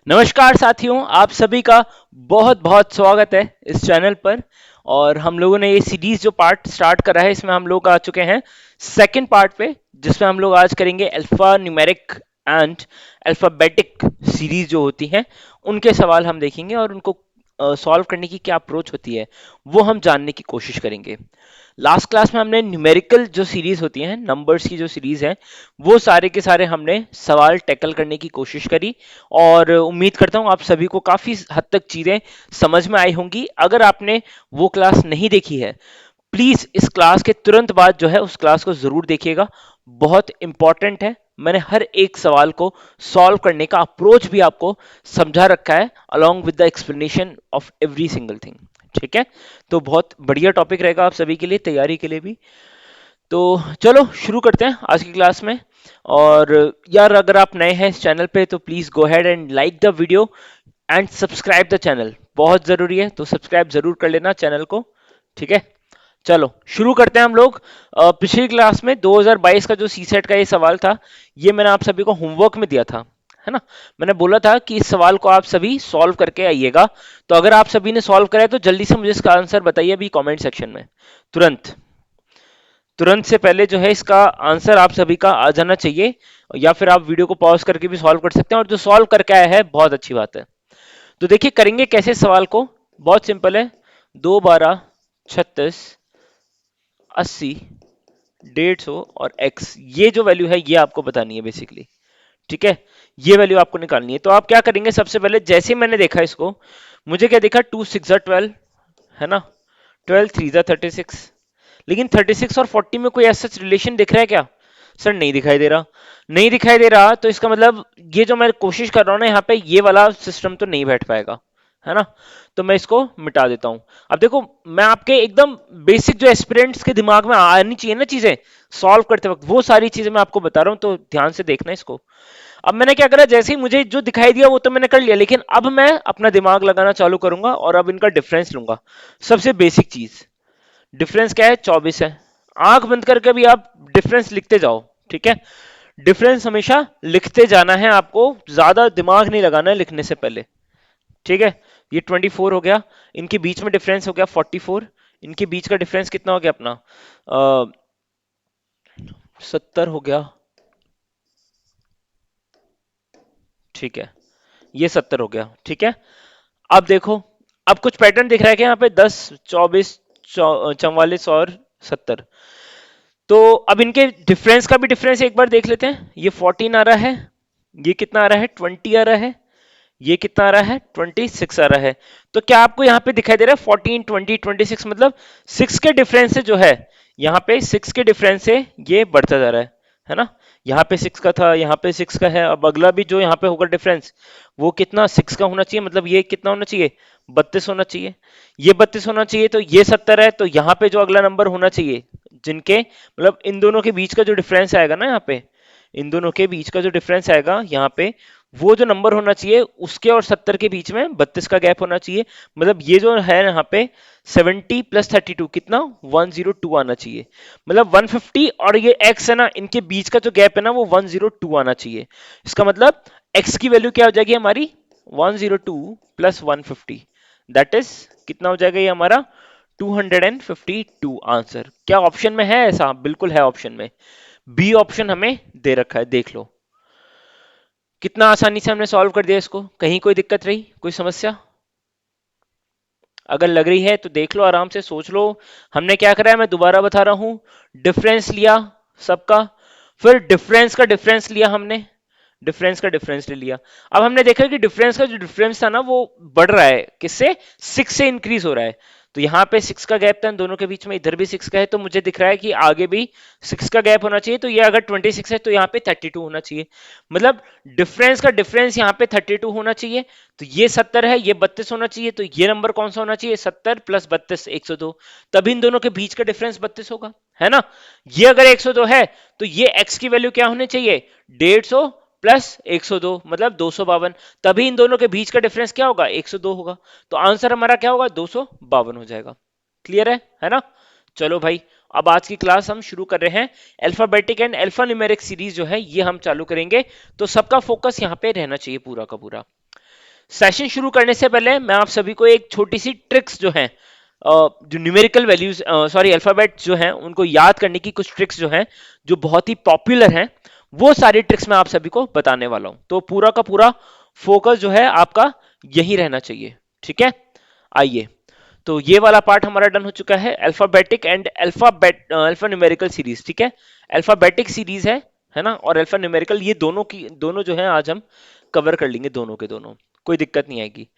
नमस्कार साथियों, आप सभी का बहुत बहुत स्वागत है इस चैनल पर। और हम लोगों ने ये सीरीज जो पार्ट स्टार्ट करा है, इसमें हम लोग आ चुके हैं सेकंड पार्ट पे, जिसमें हम लोग आज करेंगे alpha numeric and alphabetic series जो होती हैं उनके सवाल हम देखेंगे और उनको सॉल्व करने की क्या अप्रोच होती है वो हम जानने की कोशिश करेंगे। लास्ट क्लास में हमने न्यूमेरिकल जो सीरीज होती हैं, नंबर्स की जो सीरीज है, वो सारे के सारे हमने सवाल टैकल करने की कोशिश करी। और उम्मीद करता हूं आप सभी को काफी हद तक चीजें समझ में आई होंगी। अगर आपने वो क्लास नहीं देखी है, प्लीज इस क्लास के तुरंत बाद जो है उस क्लास को जरूर देखिएगा। बहुत इंपॉर्टेंट है। मैंने हर एक सवाल को सॉल्व करने का अप्रोच भी आपको समझा रखा है, along with the explanation of every single thing. ठीक है, तो बहुत बढ़िया टॉपिक रहेगा आप सभी के लिए, तैयारी के लिए भी। तो चलो शुरू करते हैं आज की क्लास में। और यार, अगर आप नए हैं इस चैनल पे तो please go head and like the video and subscribe the channel. बहुत जरूरी है, तो सब्सक्राइब जरूर कर लेना चैनल को। ठीक है, चलो शुरू करते हैं हम लोग। पिछली क्लास में 2022 का जो सी सेट का ये सवाल था, ये मैंने आप सभी को होमवर्क में दिया था, है ना। मैंने बोला था कि इस सवाल को आप सभी सॉल्व करके आइएगा। तो अगर आप सभी ने सॉल्व करा है तो जल्दी से मुझे इसका आंसर बताइए अभी कमेंट सेक्शन में। तुरंत तुरंत से पहले जो है इसका आंसर आप सभी का आ जाना चाहिए। या फिर आप वीडियो को पॉज करके भी सॉल्व कर सकते हैं, और जो सॉल्व करके आया है बहुत अच्छी बात है। तो देखिए करेंगे कैसे सवाल को। बहुत सिंपल है। 2 12 36 80 150 और x, ये जो वैल्यू है ये आपको बतानी है बेसिकली। ठीक है, ये वैल्यू आपको निकालनी है। तो आप क्या करेंगे, सबसे पहले जैसे मैंने देखा इसको, मुझे क्या देखा, 2 6 12, है ना, 12 3 36। लेकिन 36 और 40 में कोई ऐसा रिलेशन दिख रहा है क्या? सर नहीं दिखाई दे रहा। नहीं दिखाई दे रहा तो इसका मतलब ये जो मैं कोशिश कर रहा हूं ना यहाँ पे, ये वाला सिस्टम तो नहीं बैठ पाएगा, है ना। तो मैं इसको मिटा देता हूं। अब देखो, मैं आपके एकदम बेसिक जो एस्पिरेंट्स के दिमाग में आनी चाहिए ना चीजें सॉल्व करते वक्त, वो सारी चीजें मैं आपको बता रहा हूं, तो ध्यान से देखना इसको। अब मैंने क्या करा, जैसे ही मुझे जो दिखाई दिया वो तो मैंने कर लिया, लेकिन अब मैं अपना दिमाग लगाना चालू करूंगा और अब इनका डिफरेंस लूंगा। सबसे बेसिक चीज, डिफरेंस क्या है? 24 है। आंख बंद करके भी आप डिफरेंस लिखते जाओ। ठीक है, डिफरेंस हमेशा लिखते जाना है आपको, ज्यादा दिमाग नहीं लगाना है लिखने से पहले। ठीक है, ये 24 हो गया, इनके बीच में डिफरेंस हो गया 44, इनके बीच का डिफरेंस कितना हो गया अपना 70 हो गया। ठीक है, ये 70 हो गया। ठीक है, अब देखो, अब कुछ पैटर्न दिख रहा है कि यहाँ पे 10 24 44 और 70। तो अब इनके डिफरेंस का भी डिफरेंस एक बार देख लेते हैं। ये 14 आ रहा है, ये कितना आ रहा है? 20 आ रहा है, ये कितना आ रहा है? 26 आ रहा है। तो क्या आपको यहाँ पे दिखाई दे रहा है 14 20 26, मतलब 6 के डिफरेंस से जो है, यहाँ पे 6 के डिफरेंस से ये बढ़ता जा रहा है ना। यहाँ पे 6 का था, यहाँ पे 6 का है। अब अगला भी जो यहाँ पे होगा डिफरेंस, वो कितना? 6 का होना चाहिए, मतलब ये कितना होना चाहिए? 32 होना चाहिए। ये 32 होना चाहिए, तो ये 70 है। तो यहाँ पे जो अगला नंबर होना चाहिए, जिनके मतलब इन दोनों के बीच का जो डिफरेंस आएगा ना, यहाँ पे इन दोनों के बीच का जो डिफरेंस आएगा यहाँ पे, वो जो नंबर होना चाहिए उसके और 70 के बीच में 32 का गैप होना चाहिए। मतलब ये जो है यहाँ पे 70 + 32 कितना? 102 आना चाहिए। मतलब 150 और ये x है ना, इनके बीच का जो गैप है ना वो 102 आना चाहिए। इसका मतलब x की वैल्यू क्या हो जाएगी हमारी? 102 + 150, दैट इज कितना हो जाएगा ये हमारा? 252 आंसर। क्या ऑप्शन में है ऐसा? बिल्कुल है ऑप्शन में। बी ऑप्शन हमें दे रखा है, देख लो कितना आसानी से हमने सॉल्व कर दिया इसको। कहीं कोई दिक्कत रही, कोई समस्या? अगर लग रही है तो देख लो, आराम से सोच लो। हमने क्या करा है, मैं दोबारा बता रहा हूं। डिफरेंस लिया सबका, फिर डिफरेंस का डिफरेंस लिया हमने, डिफरेंस का डिफरेंस ले लिया। अब हमने देखा कि डिफरेंस का जो डिफरेंस था ना वो बढ़ रहा है, किससे? 6 से इंक्रीज हो रहा है। तो यहाँ पे 6 का गैप था इन दोनों के बीच में, इधर भी 6 का है, तो मुझे दिख रहा है कि आगे भी 6 का गैप होना चाहिए। तो ये अगर 26 है तो यहाँ पे 32 होना चाहिए। मतलब डिफरेंस का डिफरेंस यहाँ पे 32 होना चाहिए। तो ये 70 है, ये 32 होना चाहिए। तो ये नंबर कौन सा होना चाहिए? 70 + 32 102। तभी इन दोनों के बीच का डिफरेंस 32 होगा, है ना। ये अगर 102 है तो ये x की वैल्यू क्या होनी चाहिए? 150 + 102, मतलब 252। तभी इन दोनों के बीच का डिफरेंस क्या होगा? 102 होगा। तो आंसर हमारा क्या होगा? 252 हो जाएगा। क्लियर है ना। चलो भाई, अब आज की क्लास हम शुरू कर रहे हैं। Alphabetic and alpha numeric series जो है ये हम चालू करेंगे। तो सबका फोकस यहाँ पे रहना चाहिए पूरा का पूरा। सेशन शुरू करने से पहले मैं आप सभी को एक छोटी सी ट्रिक्स जो है, जो न्यूमेरिकल वैल्यूज, सॉरी अल्फाबेट जो हैं उनको याद करने की कुछ ट्रिक्स जो हैं जो बहुत ही पॉपुलर हैं, वो सारी ट्रिक्स मैं आप सभी को बताने वाला हूं। तो पूरा का पूरा फोकस जो है आपका यही रहना चाहिए, ठीक है। आइए, तो ये वाला पार्ट हमारा डन हो चुका है, alphabetic and alpha numerical series, ठीक है। अल्फाबेटिक सीरीज है ना, और अल्फा न्यूमेरिकल, ये दोनों की दोनों जो है आज हम कवर कर लेंगे, दोनों के दोनों, कोई दिक्कत नहीं आएगी।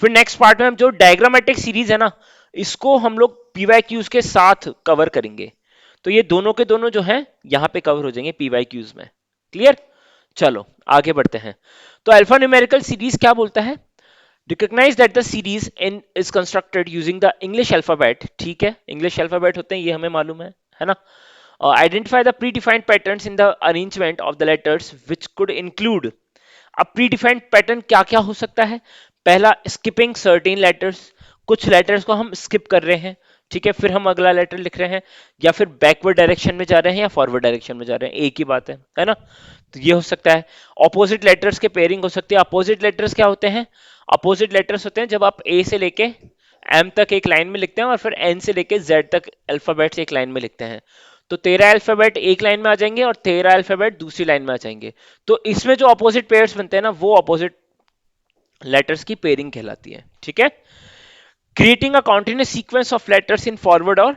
फिर नेक्स्ट पार्ट में हम जो डायग्रामेटिक सीरीज है ना, इसको हम लोग पीवाईक्यूज के साथ कवर करेंगे। तो ये दोनों के दोनों जो हैं यहां पे कवर हो जाएंगे पीवाईक्यूज में। क्लियर? चलो आगे बढ़ते हैं। तो अल्फा न्यूमेरिकल सीरीज क्या बोलता है? Recognise that the series in is constructed using the English alphabet, ठीक है, इंग्लिश अल्फाबेट होते हैं ये हमें मालूम है ना। Identify the pre defined patterns in the arrangement of the letters which could include. अब प्री डिफाइंड पैटर्न क्या क्या हो सकता है? पहला, स्किपिंग सर्टेन लेटर्स, कुछ लेटर्स को हम स्किप कर रहे हैं, ठीक है, फिर हम अगला लेटर लिख रहे हैं, या फिर बैकवर्ड डायरेक्शन में जा रहे हैं या फॉरवर्ड डायरेक्शन में जा रहे हैं, एक ही बात है ना। तो ये हो सकता है। ऑपोजिट लेटर्स के पेयरिंग हो सकती है। अपोजिट लेटर्स क्या होते हैं? अपोजिट लेटर्स होते हैं जब आप ए से लेके एम तक एक लाइन में लिखते हैं और फिर एन से लेके जेड तक अल्फाबेट्स एक लाइन में लिखते हैं। तो 13 अल्फाबेट एक लाइन में आ जाएंगे और 13 अल्फाबेट दूसरी लाइन में आ जाएंगे। तो इसमें जो अपोजिट पेयर्स बनते हैं ना, वो अपोजिट लेटर्स की पेयरिंग कहलाती है, ठीक है। Creating a continuous sequence of letters in forward और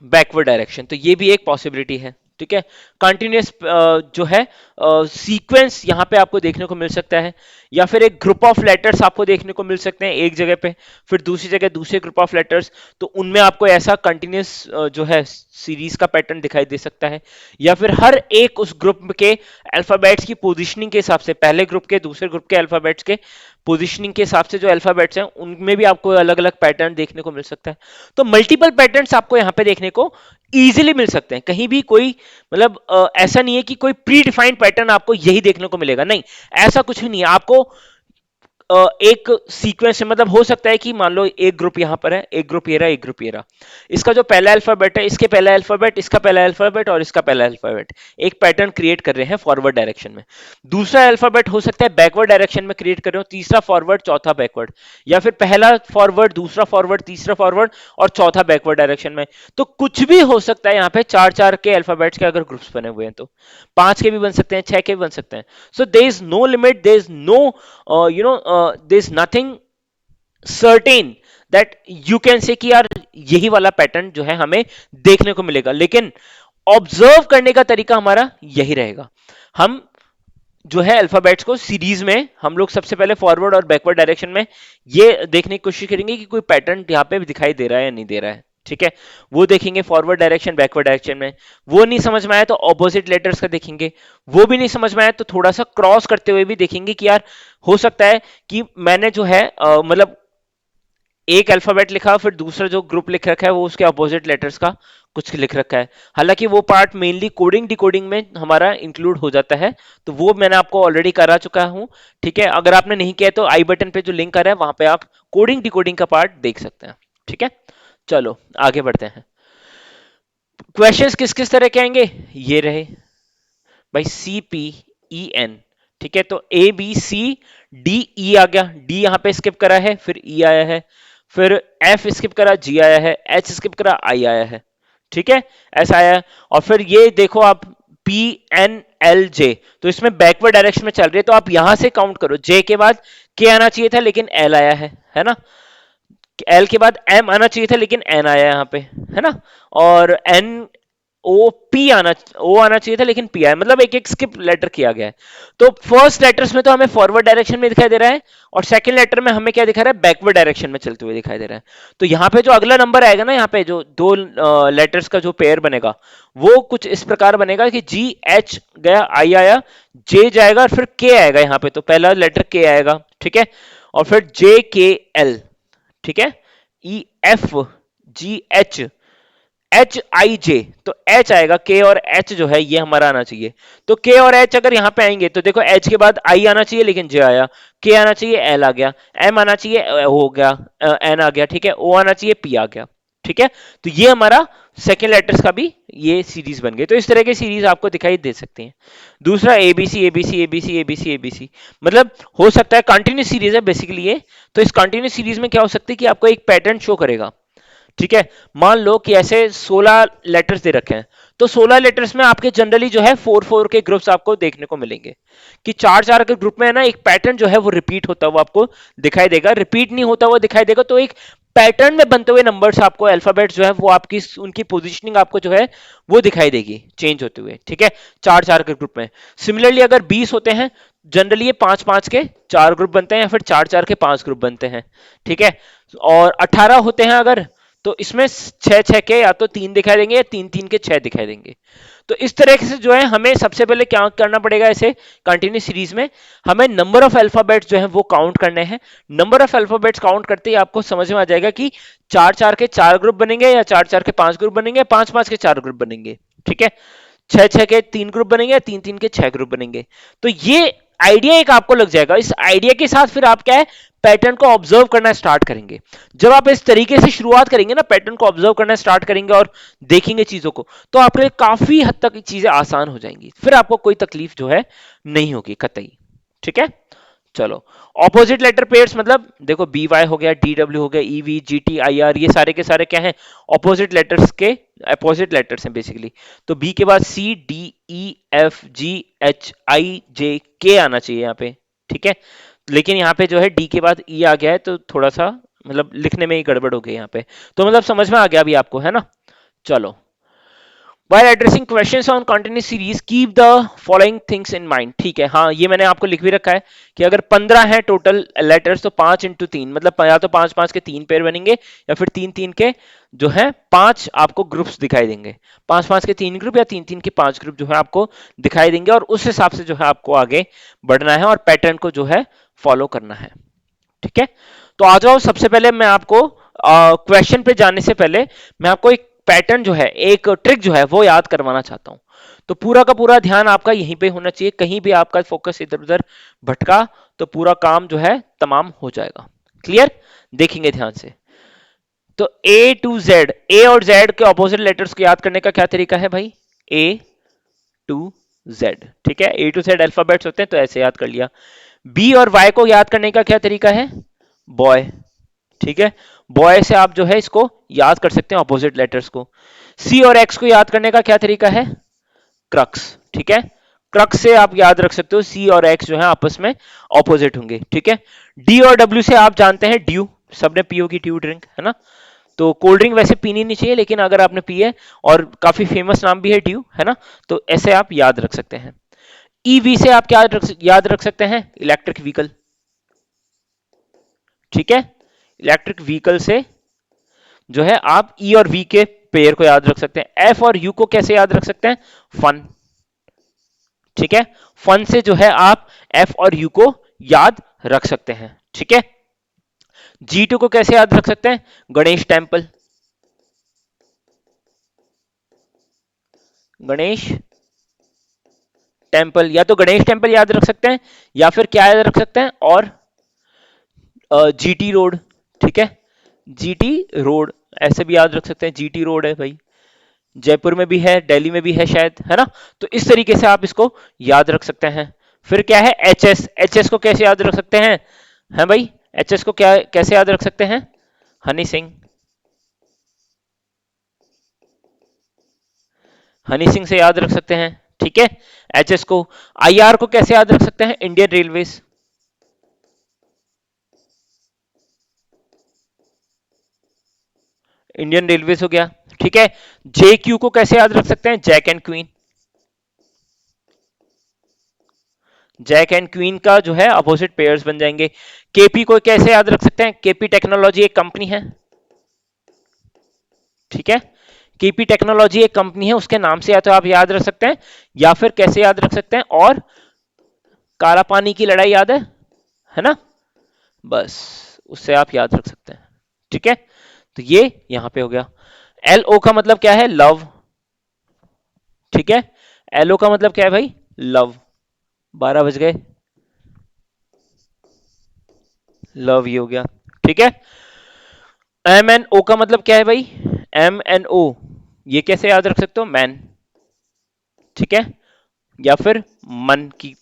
बैकवर्ड डायरेक्शन, तो ये भी एक पॉसिबिलिटी है, ठीक है। कंटिन्यूस जो है सीक्वेंस यहां पे आपको देखने को मिल सकता है, या फिर एक ग्रुप ऑफ लेटर्स आपको देखने को मिल सकते हैं एक जगह पे, फिर दूसरी जगह दूसरे ग्रुप ऑफ लेटर्स, तो उनमें आपको ऐसा कंटिन्यूस जो है सीरीज का पैटर्न दिखाई दे सकता है। या फिर हर एक उस ग्रुप के अल्फाबेट्स की पोजीशनिंग के हिसाब से, पहले ग्रुप के दूसरे ग्रुप के अल्फाबेट्स के पोजीशनिंग के हिसाब से जो अल्फाबेट्स हैं उनमें भी आपको अलग अलग पैटर्न देखने को मिल सकता है। तो मल्टीपल पैटर्न्स आपको यहाँ पे देखने को इजीली मिल सकते हैं। कहीं भी कोई मतलब ऐसा नहीं है कि कोई प्री डिफाइंड पैटर्न आपको यही देखने को मिलेगा, नहीं, ऐसा कुछ भी नहीं है। आपको एक सीक्वेंस है, मतलब हो सकता है कि मान लो एक ग्रुप यहां पर है, एक ग्रुप ये रहा, एक ग्रुप ये रहा, इसका जो पहला अल्फाबेट है, इसके पहला अल्फाबेट, इसका पहला अल्फाबेट और इसका पहला अल्फाबेट एक पैटर्न क्रिएट कर रहे हैं फॉरवर्ड डायरेक्शन में। दूसरा अल्फाबेट हो सकता है बैकवर्ड डायरेक्शन में क्रिएट कर रहे हो, तीसरा फॉरवर्ड, चौथा बैकवर्ड, या फिर पहला फॉरवर्ड, दूसरा फॉरवर्ड, तीसरा फॉरवर्ड और चौथा बैकवर्ड डायरेक्शन में। तो कुछ भी हो सकता है यहाँ पे, चार चार के अल्फाबेट्स के अगर ग्रुप्स बने हुए हैं तो 5 के भी बन सकते हैं, 6 के भी बन सकते हैं। So there is no limit, there is no there is nothing certain that you can say कि यार यही वाला पैटर्न जो है हमें देखने को मिलेगा, लेकिन ऑब्जर्व करने का तरीका हमारा यही रहेगा। हम जो है अल्फाबेट्स को सीरीज में हम लोग सबसे पहले फॉरवर्ड और बैकवर्ड डायरेक्शन में ये देखने की कोशिश करेंगे कि कोई पैटर्न यहाँ पे दिखाई दे रहा है या नहीं दे रहा है, ठीक है। वो देखेंगे फॉरवर्ड डायरेक्शन, बैकवर्ड डायरेक्शन में। वो नहीं समझ में आया तो ऑपोजिट लेटर्स का देखेंगे। वो भी नहीं समझ में आया तो थोड़ा सा क्रॉस करते हुए भी देखेंगे कि यार हो सकता है कि मैंने जो है मतलब एक अल्फाबेट लिखा, फिर दूसरा जो ग्रुप लिख रखा है वो उसके अपोजिट लेटर्स का कुछ लिख रखा है। हालांकि वो पार्ट मेनली कोडिंग डिकोडिंग में हमारा इंक्लूड हो जाता है, तो वो मैंने आपको ऑलरेडी करा चुका हूं, ठीक है। अगर आपने नहीं किया तो आई बटन पे जो लिंक आ रहा है वहां पे आप कोडिंग डिकोडिंग का पार्ट देख सकते हैं, ठीक है। चलो आगे बढ़ते हैं। क्वेश्चंस किस किस तरह के आएंगे? ये रहे भाई, सी पी ई एन, ठीक है। तो ए बी सी डी ई आ गया, डी यहां पे स्किप करा है, फिर ई आया है, फिर एफ स्किप करा, जी आया है, एच स्किप करा, आई आया है, ठीक है, ऐसा आया है। और फिर ये देखो आप पी एन एल जे, तो इसमें बैकवर्ड डायरेक्शन में चल रही है, तो आप यहां से काउंट करो, जे के बाद के आना चाहिए था लेकिन एल आया है ना। एल के बाद एम आना चाहिए था लेकिन एन आया यहाँ पे, है ना। और एन ओ पी आना चाहिए था लेकिन पी आया, मतलब एक एक स्किप लेटर किया गया है। तो फर्स्ट लेटर्स में तो हमें फॉरवर्ड डायरेक्शन में दिखाई दे रहा है, और सेकंड लेटर में हमें क्या दिखा रहा है? बैकवर्ड डायरेक्शन में चलते हुए दिखाई दे रहा है। तो यहाँ पे जो अगला नंबर आएगा ना, यहाँ पे जो दो लेटर्स का जो पेयर बनेगा वो कुछ इस प्रकार बनेगा कि जी एच गया, आई आया, जे जाएगा और फिर के आएगा यहाँ पे, तो पहला लेटर के आएगा, ठीक है। और फिर जे के एल, ठीक है, E F G H, H I J, तो एच आएगा, के और एच जो है ये हमारा आना चाहिए। तो के और एच अगर यहां पे आएंगे तो देखो, एच के बाद आई आना चाहिए लेकिन जे आया, के आना चाहिए, एल आ गया, एम आना चाहिए, हो गया, एन आ गया, ठीक है, ओ आना चाहिए, पी आ गया, ठीक है। तो ये हमारा सेकेंड लेटर्स का भी ये सीरीज बन गई। तो इस तरह की सीरीज आपको दिखाई दे सकती है। दूसरा ABC ABC ABC ABC ABC, मतलब हो सकता है कंटिन्यूस सीरीज है बेसिकली ये। तो इस कंटिन्यूस सीरीज में क्या हो सकता है कि आपको एक पैटर्न शो करेगा। ठीक है, मान लो कि ऐसे 16 लेटर्स दे रखे हैं, तो 16 लेटर्स में आपके जनरली जो है 4 4 के ग्रुप्स आपको देखने को मिलेंगे, कि 4 4 के ग्रुप में है ना, एक पैटर्न जो है वो रिपीट होता हुआ आपको दिखाई देगा। रिपीट नहीं होता हुआ दिखाई देगा, तो एक पैटर्न में बनते हुए नंबर्स आपको, अल्फाबेट्स जो है वो आपकी उनकी पोजीशनिंग आपको जो है वो दिखाई देगी चेंज होते हुए। ठीक है, 4 4 के ग्रुप में। सिमिलरली अगर 20 होते हैं, जनरली ये 5 5 के 4 ग्रुप बनते हैं, या फिर 4 4 के 5 ग्रुप बनते हैं। ठीक है, और 18 होते हैं अगर, तो इसमें 6 6 के या तो 3 दिखाई देंगे, या 3 3 के 6 दिखाई देंगे। तो इस तरह से जो है हमें सबसे पहले क्या करना पड़ेगा, ऐसे कंटिन्यूस सीरीज में हमें नंबर ऑफ अल्फाबेट्स जो है वो काउंट करने हैं। नंबर ऑफ अल्फाबेट्स काउंट करते ही आपको समझ में आ जाएगा कि 4 4 के 4 ग्रुप बनेंगे, या 4 4 के 5 ग्रुप बनेंगे, 5 5 के 4 ग्रुप बनेंगे। ठीक है, 6 6 के 3 ग्रुप बनेंगे, या 3 3 के 6 ग्रुप बनेंगे। तो ये आइडिया एक आपको लग जाएगा। इस आइडिया के साथ फिर आप क्या है, पैटर्न को ऑब्जर्व करना स्टार्ट करेंगे। जब आप इस तरीके से शुरुआत करेंगे ना, पैटर्न को ऑब्जर्व करना स्टार्ट करेंगे और देखेंगे चीजों को, तो आपके लिए काफी हद तक चीजें आसान हो जाएंगी। फिर आपको कोई तकलीफ जो है नहीं होगी कतई। ठीक है, चलो। ऑपोजिट लेटर पेयर्स मतलब देखो, बी वाई हो गया, डी डब्ल्यू हो गया, E V G T I R, ये सारे के सारे क्या हैं, ऑपोजिट लेटर्स के अपोजिट लेटर्स हैं बेसिकली। तो बी के बाद C D E F G H I J K आना चाहिए यहाँ पे। ठीक है, लेकिन यहाँ पे जो है डी के बाद ई आ गया है, तो थोड़ा सा मतलब लिखने में ही गड़बड़ हो गई यहाँ पे। तो मतलब समझ में आ गया अभी आपको, है ना। चलो, While addressing questions on continuous series, keep the following things in mind. ठीक है, हाँ ये मैंने आपको लिख भी रखा है कि अगर 15 है टोटल लेटर्स, तो 5 × 3 मतलब या तो 5 5 के 3 पेयर बनेंगे, या फिर 3 3 के जो है 5 आपको ग्रुप्स दिखाई देंगे। 5 5 के 3 ग्रुप, या 3 3 के 5 ग्रुप जो है आपको दिखाई देंगे, और उस हिसाब से जो है आपको आगे बढ़ना है और पैटर्न को जो है फॉलो करना है। ठीक है, तो आ जाओ। सबसे पहले मैं आपको क्वेश्चन पे जाने से पहले मैं आपको एक पैटर्न जो है, एक ट्रिक जो है वो याद करवाना चाहता हूं। तो पूरा का पूरा ध्यान आपका यहीं पे होना चाहिए, कहीं भी आपका फोकस इधर उधर भटका तो पूरा काम जो है तमाम हो जाएगा। क्लियर, देखेंगे ध्यान से। तो ए टू जेड, ए और जेड के ऑपोजिट लेटर्स को याद करने का क्या तरीका है भाई, ए टू जेड। ठीक है, ए टू जेड अल्फाबेट्स होते हैं, तो ऐसे याद कर लिया। बी और वाई को याद करने का क्या तरीका है, बॉय। ठीक है, बॉय से आप जो है इसको याद कर सकते हैं ऑपोजिट लेटर्स को। सी और एक्स को याद करने का क्या तरीका है, क्रक्स। ठीक है, क्रक्स से आप याद रख सकते हो, सी और एक्स जो है आपस में ऑपोजिट होंगे। ठीक है, डी और डब्ल्यू से आप जानते हैं ड्यू, सबने पी होगी ड्यू ड्रिंक, है ना। तो कोल्ड ड्रिंक वैसे पीनी नहीं चाहिए, लेकिन अगर आपने पी है, और काफी फेमस नाम भी है ड्यू, है ना, तो ऐसे आप याद रख सकते हैं। ईवी से आप क्या याद रख सकते हैं, इलेक्ट्रिक व्हीकल। ठीक है, इलेक्ट्रिक व्हीकल से जो है आप ई और वी के पेयर को याद रख सकते हैं। एफ और यू को कैसे याद रख सकते हैं, फन। ठीक है, फन से जो है आप एफ और यू को याद रख सकते हैं। ठीक है, जी टू को कैसे याद रख सकते हैं, गणेश टेम्पल। गणेश टेम्पल, या तो गणेश टेम्पल याद रख सकते हैं, या फिर क्या याद रख सकते हैं, और जीटी रोड। ठीक है, जीटी रोड ऐसे भी याद रख सकते हैं, जीटी रोड है भाई, जयपुर में भी है, दिल्ली में भी है शायद, है ना। तो इस तरीके से आप इसको याद रख सकते हैं। फिर क्या है, एच एस, एच एस को कैसे याद रख सकते हैं, है भाई, एच एस को क्या कैसे याद रख सकते हैं, हनी सिंह। हनी सिंह से याद रख सकते हैं। ठीक है, एच एस को। आई आर को कैसे याद रख सकते हैं, इंडियन रेलवेज। इंडियन रेलवेज हो गया। ठीक है, जे क्यू को कैसे याद रख सकते हैं, jack and queen. Jack and queen का जो है अपोजिट पेयर्स बन जाएंगे। केपी को कैसे याद रख सकते हैं, केपी टेक्नोलॉजी एक कंपनी है। ठीक है, केपी टेक्नोलॉजी एक कंपनी है, उसके नाम से या तो आप याद रख सकते हैं, या फिर कैसे याद रख सकते हैं, और काला पानी की लड़ाई याद है ना, बस उससे आप याद रख सकते हैं। ठीक है, तो ये यहां पे हो गया। एल ओ का मतलब क्या है, लव। ठीक है, एल ओ का मतलब क्या है भाई, लव। 12 बज गए, लव ये हो गया। ठीक है, एम एन ओ का मतलब क्या है भाई, एम एन ओ ये कैसे याद रख सकते हो, मैन, ठीक है, या फिर मन की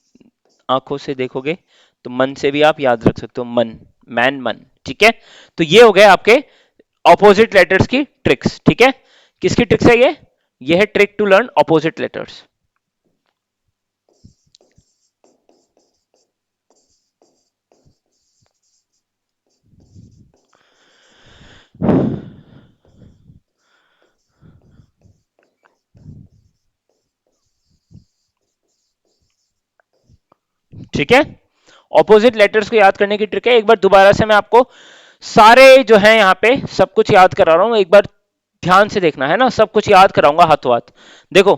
आंखों से देखोगे तो मन से भी आप याद रख सकते हो, मन, मैन, मन, ठीक है। तो ये हो गए आपके ऑपोजिट लेटर्स की ट्रिक्स, ठीक है। किसकी ट्रिक्स है ये है trick to learn opposite letters. ठीक है, ऑपोजिट लेटर्स को याद करने की ट्रिक है। एक बार दोबारा से मैं आपको सारे जो है यहाँ पे सब कुछ याद करा रहा हूं, एक बार ध्यान से देखना है ना, सब कुछ याद कराऊंगा हाथों हाथ। देखो,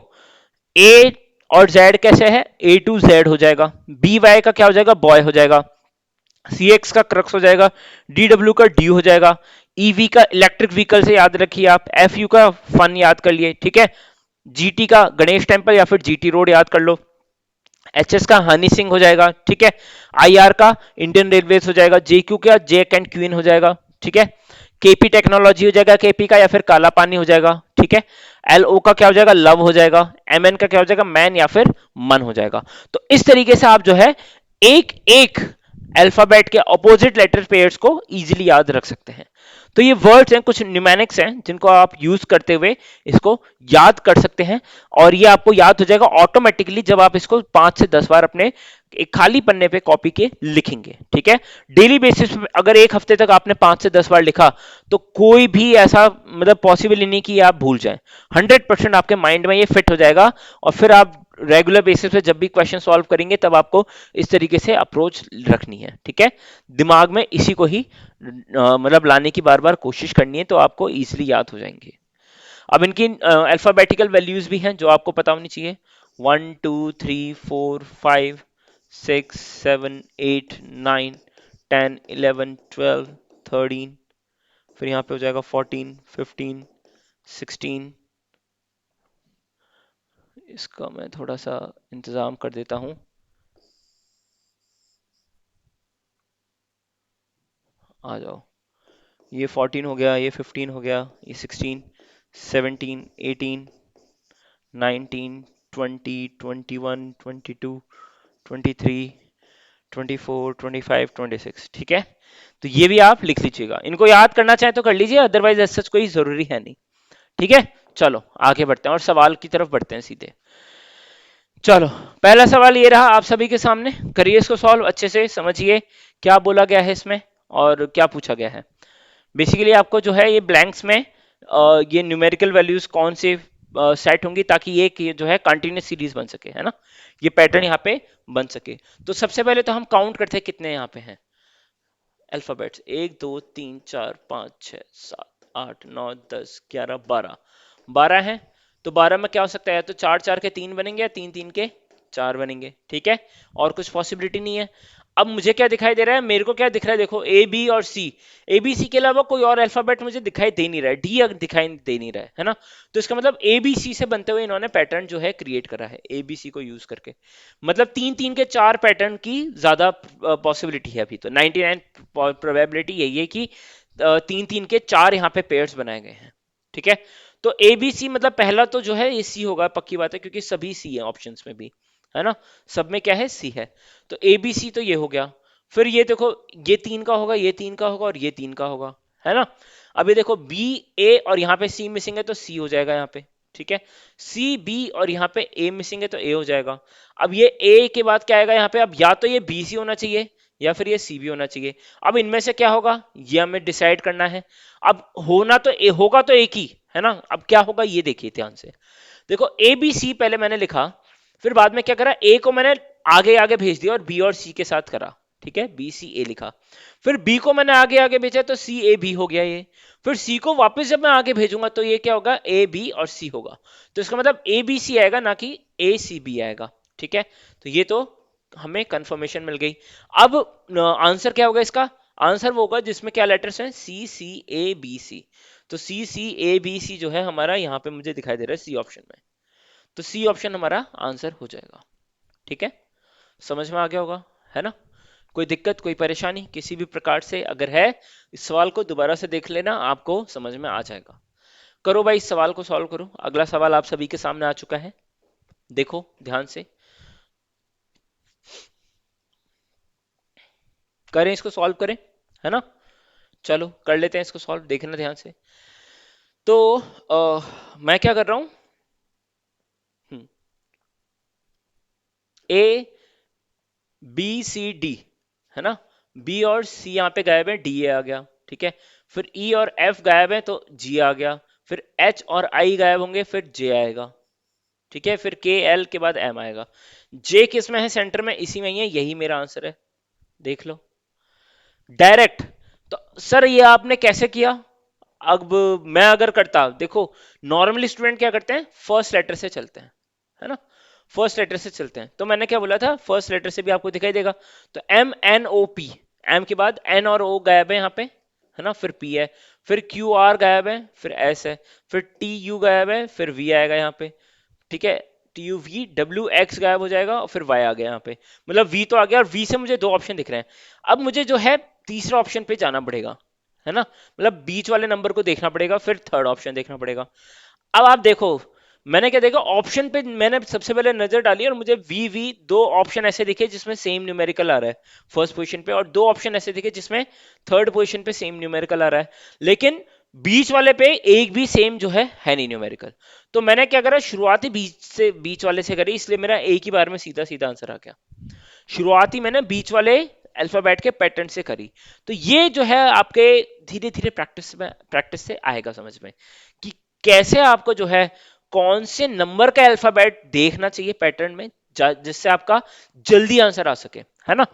ए और जेड कैसे है, ए टू जेड हो जाएगा, बी वाई का क्या हो जाएगा, बॉय हो जाएगा, सी एक्स का क्रक्स हो जाएगा, डी डब्ल्यू का डी हो जाएगा, ईवी का इलेक्ट्रिक व्हीकल से याद रखिए आप, एफ यू का फन याद कर लिए, ठीक है, जीटी का गणेश टेम्पल या फिर जीटी रोड याद कर लो, एच एस का हनी सिंह हो जाएगा, ठीक है, आई आर का इंडियन रेलवे हो जाएगा, जे क्यू का जेक एंड क्वीन हो जाएगा, ठीक है, केपी टेक्नोलॉजी हो जाएगा केपी का, या फिर काला पानी हो जाएगा, ठीक है, एल ओ का क्या हो जाएगा, लव हो जाएगा, एम एन का क्या हो जाएगा, मैन या फिर मन हो जाएगा। तो इस तरीके से आप जो है एक एक अल्फाबेट के ऑपोजिट लेटर पेयर्स को इजीली याद रख सकते हैं। तो ये वर्ड्स हैं, कुछ न्यूमेरिक्स हैं जिनको आप यूज करते हुए इसको याद कर सकते हैं, और ये आपको याद हो जाएगा ऑटोमेटिकली जब आप इसको 5 से 10 बार अपने एक खाली पन्ने पे कॉपी के लिखेंगे, ठीक है। डेली बेसिस पे अगर एक हफ्ते तक आपने 5 से 10 बार लिखा तो कोई भी ऐसा मतलब पॉसिबल ही नहीं कि आप भूल जाएं, 100% आपके माइंड में ये फिट हो जाएगा, और फिर आप रेगुलर बेसिस पे जब भी क्वेश्चन सॉल्व करेंगे तब आपको इस तरीके से अप्रोच रखनी है, ठीक है। दिमाग में इसी को ही मतलब लाने की बार बार कोशिश करनी है, तो आपको इजीली याद हो जाएंगे। अब इनकी अल्फाबेटिकल वैल्यूज भी हैं जो आपको पता होनी चाहिए, 1 2 3 4 5 6 7 8 9 10 11 12 13, फिर यहाँ पे हो जाएगा 14 15 16। इसका मैं थोड़ा सा इंतजाम कर देता हूँ, आ जाओ। ये 14 हो गया, ये 15 हो गया, ये 16 17 18 19 20 21 22 23 24 25 26, ठीक है। तो ये भी आप लिख लीजिएगा, इनको याद करना चाहे तो कर लीजिए, अदरवाइज सच कोई जरूरी है नहीं, ठीक है। चलो आगे बढ़ते हैं और सवाल की तरफ बढ़ते हैं सीधे। चलो, पहला सवाल ये रहा आप सभी के सामने, करिए इसको सॉल्व, अच्छे से समझिए क्या बोला गया है इसमें और क्या पूछा गया है। बेसिकली आपको जो है ये ब्लैंक्स में ये न्यूमेरिकल वैल्यूज कौन से सेट होंगी ताकि ये जो है कंटिन्यूस सीरीज बन सके, है ना, ये पैटर्न यहाँ पे बन सके। तो सबसे पहले तो हम काउंट करते हैं कितने यहाँ पे हैं अल्फाबेट्स, 1 2 3 4 5 6 7 8 9 10 11 12 है। तो 12 में क्या हो सकता है, तो 4 4 के 3 बनेंगे या 3 3 के 4 बनेंगे, ठीक है, और कुछ पॉसिबिलिटी नहीं है। अब मुझे क्या दिखाई दे रहा है, मेरे को क्या दिख रहा है, देखो ए बी और सी, ए बी सी के अलावा कोई और अल्फाबेट मुझे दिखाई दे नहीं रहा है, डी दिखाई दे नहीं रहा है ना। तो इसका मतलब ए बी सी से बनते हुए इन्होंने पैटर्न जो है क्रिएट करा है ए बी सी को यूज करके, मतलब 3 3 के 4 पैटर्न की ज्यादा पॉसिबिलिटी है अभी, तो 99 प्रोबेबिलिटी यही है कि 3 3 के 4 यहाँ पे पेयर्स बनाए गए हैं, ठीक है। तो ए बी सी मतलब पहला तो जो है ये सी होगा, पक्की बात है, क्योंकि सभी सी है ऑप्शंस में भी, है ना, सब में क्या है, सी है। तो ए बी सी तो ये हो गया। फिर ये देखो, ये 3 का होगा, ये 3 का होगा और ये 3 का होगा, है ना। अब ये देखो बी ए और यहाँ पे सी मिसिंग है तो सी हो जाएगा यहाँ पे, ठीक है, सी बी और यहाँ पे ए मिसिंग है तो ए हो जाएगा। अब ये ए के बाद क्या आएगा यहाँ पे, अब या तो ये बी सी होना चाहिए या फिर ये सी बी होना चाहिए। अब इनमें से क्या होगा ये हमें डिसाइड करना है। अब होना तो ए होगा, तो एक ही है ना। अब क्या होगा ये देखिए ध्यान से, देखो ए बी सी पहले मैंने लिखा, फिर बाद में क्या करा, ए को मैंने आगे आगे भेज दिया और बी और सी के साथ करा, ठीक है, बी सी ए लिखा। फिर बी को मैंने आगे आगे भेजा तो सी ए बी हो गया ये। फिर सी को वापस जब मैं आगे भेजूंगा तो ये क्या होगा, ए बी और सी होगा। तो इसका मतलब ए बी सी आएगा, ना कि ए सी बी आएगा, ठीक है। तो ये तो हमें कंफर्मेशन मिल गई। अब आंसर क्या होगा इसका, आंसर वो होगा जिसमें क्या लेटर्स हैं, सी सी ए बी सी। तो सी सी ए बी सी जो है हमारा यहाँ पे मुझे दिखाई दे रहा है सी ऑप्शन में, तो सी ऑप्शन हमारा आंसर हो जाएगा, ठीक है। समझ में आ गया होगा, है ना। कोई दिक्कत कोई परेशानी किसी भी प्रकार से अगर है, इस सवाल को दोबारा से देख लेना, आपको समझ में आ जाएगा। करो भाई, इस सवाल को सॉल्व करो। अगला सवाल आप सभी के सामने आ चुका है, देखो ध्यान से। करें इसको सॉल्व करें, है ना? चलो कर लेते हैं इसको सॉल्व, देखना ध्यान से। तो मैं क्या कर रहा हूं, ए बी सी डी, है ना? बी और सी यहाँ पे गायब है, डी आ गया, ठीक है। फिर ई और एफ गायब है तो जी आ गया। फिर एच और आई गायब होंगे, फिर जे आएगा, ठीक है। फिर के एल के बाद एम आएगा। जे किस में है? सेंटर में, इसी में ही है, यही मेरा आंसर है। देख लो डायरेक्ट। तो सर ये आपने कैसे किया? अब मैं अगर करता, देखो नॉर्मली स्टूडेंट क्या करते हैं, फर्स्ट लेटर से चलते हैं, है ना? फर्स्ट लेटर से चलते हैं। तो मैंने क्या बोला था, फर्स्ट लेटर से भी आपको दिखाई देगा। तो M N O P, M के बाद एन और ओ गायब है यहाँ पे, है ना? फिर पी है। फिर क्यू आर गायब है, फिर एस है। फिर टी यू गायब है, फिर वी आएगा यहाँ पे, ठीक है। T U V W x गायब हो जाएगा और फिर वाई आ गया यहाँ पे। मतलब वी तो आ गया, और वी से मुझे दो ऑप्शन दिख रहे हैं। अब मुझे जो है तीसरा ऑप्शन पे जाना पड़ेगा, है ना? मतलब बीच वाले नंबर को देखना पड़ेगा, फिर थर्ड ऑप्शन देखना पड़ेगा। अब आप देखो, मैंने क्या देखा, ऑप्शन पे मैंने सबसे पहले नजर डाली और मुझे वी वी दो ऑप्शन ऐसे दिखे जिसमें सेम न्यूमेरिकल आ रहा है फर्स्ट पोजीशन पे, और दो ऑप्शन ऐसे दिखे जिसमें थर्ड पोजीशन पे सेम न्यूमेरिकल आ रहा है। लेकिन बीच वाले पे एक भी सेम जो है नहीं न्यूमेरिकल। तो मैंने क्या करा, शुरुआती बीच वाले से करी, इसलिए मेरा एक ही बार में सीधा सीधा आंसर आ गया। शुरुआती मैंने बीच वाले अल्फाबेट के पैटर्न से करी। तो ये जो है आपके धीरे धीरे प्रैक्टिस से आएगा समझ में, कि कैसे आपको जो है कौन से नंबर का अल्फाबेट देखना चाहिए पैटर्न में, जिससे आपका जल्दी आंसर आ सके, है ना?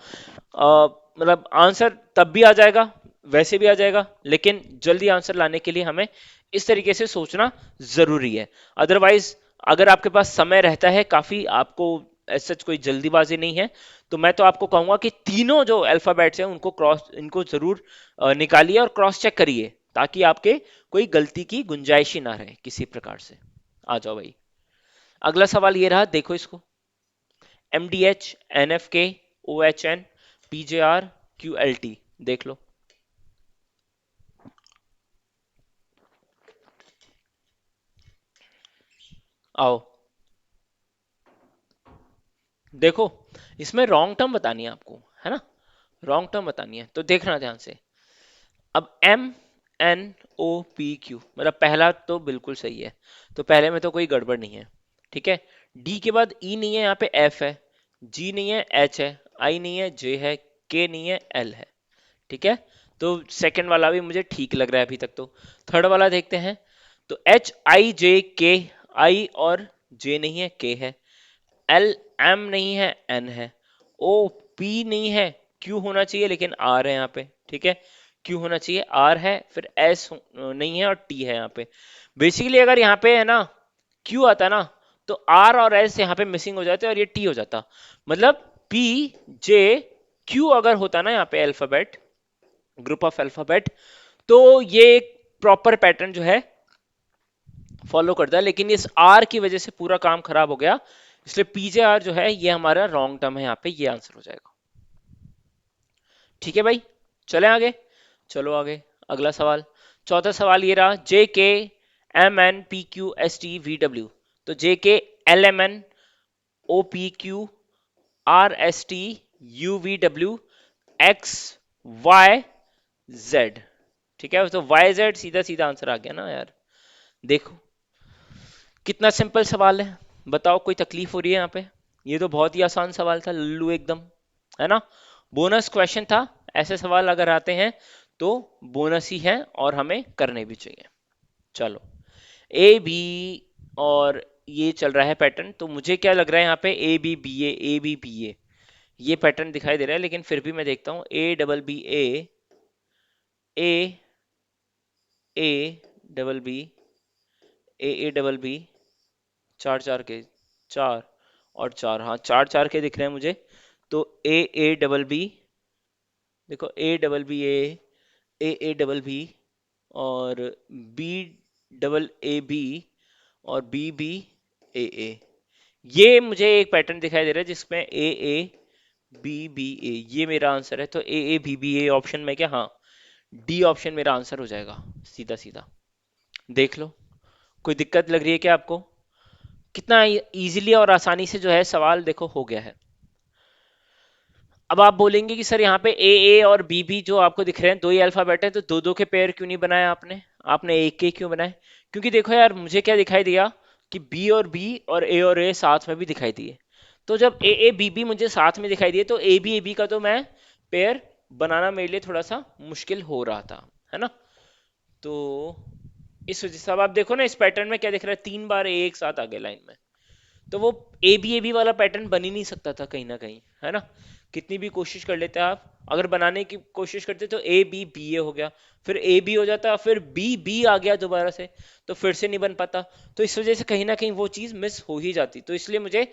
मतलब आंसर तब भी आ जाएगा, वैसे भी आ जाएगा, लेकिन जल्दी आंसर लाने के लिए हमें इस तरीके से सोचना जरूरी है। अदरवाइज अगर आपके पास समय रहता है काफी, आपको ऐसा कोई जल्दीबाजी नहीं है, तो मैं तो आपको कहूंगा कि तीनों जो अल्फाबेट्स हैं उनको क्रॉस, इनको जरूर निकालिए और क्रॉस चेक करिए, ताकि आपके कोई गलती की गुंजाइश ही ना रहे किसी प्रकार से। आ जाओ भाई, अगला सवाल ये रहा, देखो इसको। M D H, N F K, O H N, P J R, Q L T, देख लो। आओ देखो, इसमें रॉन्ग टर्म बतानी है आपको, है ना? रॉन्ग टर्म बतानी है, तो देखना ध्यान से। अब M N O P Q, मतलब पहला तो बिल्कुल सही है, तो पहले में तो कोई गड़बड़ नहीं है, ठीक है। डी के बाद ई नहीं है, यहाँ पे एफ है। जी नहीं है, एच है। आई नहीं है, जे है। के नहीं है, एल है, ठीक है। तो सेकंड वाला भी मुझे ठीक लग रहा है अभी तक। तो थर्ड वाला देखते हैं। तो एच आई जे के, आई और जे नहीं है, के है। एल एम नहीं है, एन है। ओ पी नहीं है, क्यू होना चाहिए लेकिन आर है यहाँ पे, ठीक है। क्यू होना चाहिए, आर है। फिर एस नहीं है और टी है यहाँ पे। बेसिकली अगर यहाँ पे है ना क्यू आता ना, तो आर और एस यहाँ पे मिसिंग हो जाते और ये टी हो जाता। मतलब पी जे क्यू अगर होता ना यहाँ पे अल्फाबेट, ग्रुप ऑफ अल्फाबेट, तो ये एक प्रॉपर पैटर्न जो है फॉलो करता है। लेकिन इस आर की वजह से पूरा काम खराब हो गया, इसलिए पीजे आर जो है ये हमारा रॉन्ग टर्म है, यहाँ पे ये आंसर हो जाएगा। ठीक है भाई, चलें आगे। चलो आगे, अगला सवाल। चौथा सवाल ये रहा, J K M N P Q S T V W. तो J K L M N O P Q R S T U V W X Y Z, ठीक है। तो वाई जेड सीधा सीधा आंसर आ गया ना यार। देखो कितना सिंपल सवाल है, बताओ कोई तकलीफ हो रही है यहाँ पे? ये तो बहुत ही आसान सवाल था, लल्लू एकदम, है ना? बोनस क्वेश्चन था। ऐसे सवाल अगर आते हैं तो बोनस ही है, और हमें करने भी चाहिए। चलो, ए बी, और ये चल रहा है पैटर्न। तो मुझे क्या लग रहा है यहाँ पे, ए बी बी ए, ये पैटर्न दिखाई दे रहा है। लेकिन फिर भी मैं देखता हूँ, A double B A A double B A double B, चार चार के, चार और चार, हाँ चार चार के दिख रहे हैं मुझे। तो ए डबल बी, देखो A double B A double B, और बी डबल ए बी, और बी बी ए, ये मुझे एक पैटर्न दिखाई दे रहा है जिसमें ए बी बी ए, ये मेरा आंसर है। तो A B B A option में क्या, हाँ डी ऑप्शन मेरा आंसर हो जाएगा सीधा सीधा। देख लो, कोई दिक्कत लग रही है क्या आपको? कितना इजीली और आसानी से जो है सवाल देखो हो गया है। अब आप बोलेंगे कि सर यहाँ पे ए और बी जो आपको दिख रहे हैं, दो ही अल्फाबेट है, तो दो दो के पेयर क्यों नहीं बनाए आपने? आपने एक के क्यों बनाए? क्योंकि देखो यार, मुझे क्या दिखाई दिया कि बी और ए साथ में भी दिखाई दिए। तो जब बी मुझे साथ में दिखाई दिए, तो ए बी का तो मैं पेयर बनाना मेरे लिए थोड़ा सा मुश्किल हो रहा था, है ना? तो इस वजह से अब आप देखो ना, इस पैटर्न में क्या दिख रहा है, तीन बार ए एक साथ आ गए लाइन में। तो वो ए बी वाला पैटर्न बन ही नहीं सकता था कहीं ना कहीं, है ना? कितनी भी कोशिश कर लेते आप, अगर बनाने की कोशिश करते तो बी ए हो गया, फिर ए बी हो जाता, फिर बी आ गया दोबारा से, तो फिर से नहीं बन पाता। तो इस वजह से कहीं ना कहीं वो चीज मिस हो ही जाती। तो इसलिए मुझे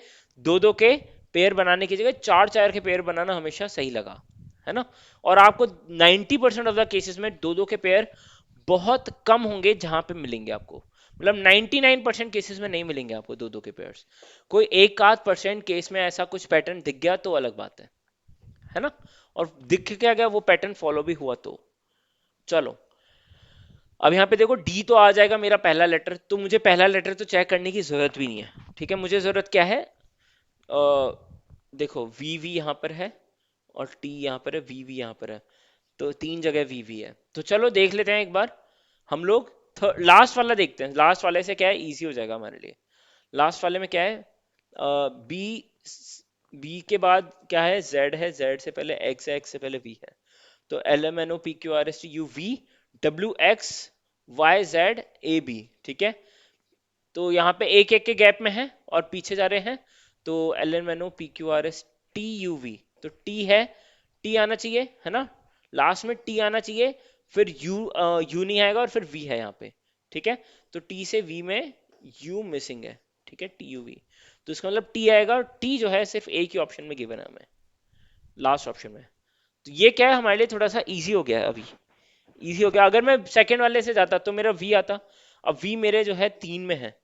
दो दो के पेयर बनाने की जगह चार चार के पेयर बनाना हमेशा सही लगा, है ना? और आपको 90% ऑफ द केसेस में दो दो के पेयर बहुत कम होंगे जहां पे मिलेंगे आपको, मतलब 99% केसेस में नहीं मिलेंगे आपको दो दो के पेयर्स। कोई एक आध परसेंट केस में ऐसा कुछ पैटर्न दिख गया तो अलग बात है ना? और दिख क्या गया, वो पैटर्न फॉलो भी हुआ तो। चलो, अब यहाँ पे देखो डी तो आ जाएगा मेरा पहला लेटर, तो मुझे पहला लेटर तो चेक करने की जरूरत भी नहीं है। ठीक है, मुझे जरूरत क्या है, देखो वी यहाँ पर है, और टी यहाँ पर है, वी यहाँ पर है, तो तीन जगह वी है। तो चलो देख लेते हैं एक बार हम लोग। लास्ट वाला देखते हैं, लास्ट वाले से क्या है, इजी हो जाएगा हमारे लिए। लास्ट वाले में क्या है, बी, बी के बाद क्या है, जेड है, जेड से पहले एक्स है, एक्स से पहले वी है। तो L M N O P Q R S T U V W X Y Z A B. ठीक है, तो यहाँ पे एक एक के गैप में है और पीछे जा रहे हैं। तो L M N O P Q R S T U V, तो टी है, टी आना चाहिए, है ना? लास्ट में टी आना चाहिए, फिर यू नहीं आएगा, और फिर वी है यहाँ पे। ठीक है, तो टी से वी में यू मिसिंग है। ठीक है, टी यू वी, तो इसका मतलब टी आएगा, और टी जो है सिर्फ एक ही ऑप्शन में गिवन है हमें, लास्ट ऑप्शन में। तो ये क्या है, हमारे लिए थोड़ा सा इजी हो गया है अभी। इजी हो गया, अगर मैं सेकंड वाले से जाता तो मेरा वी आता। अब वी मेरे जो है तीन में है,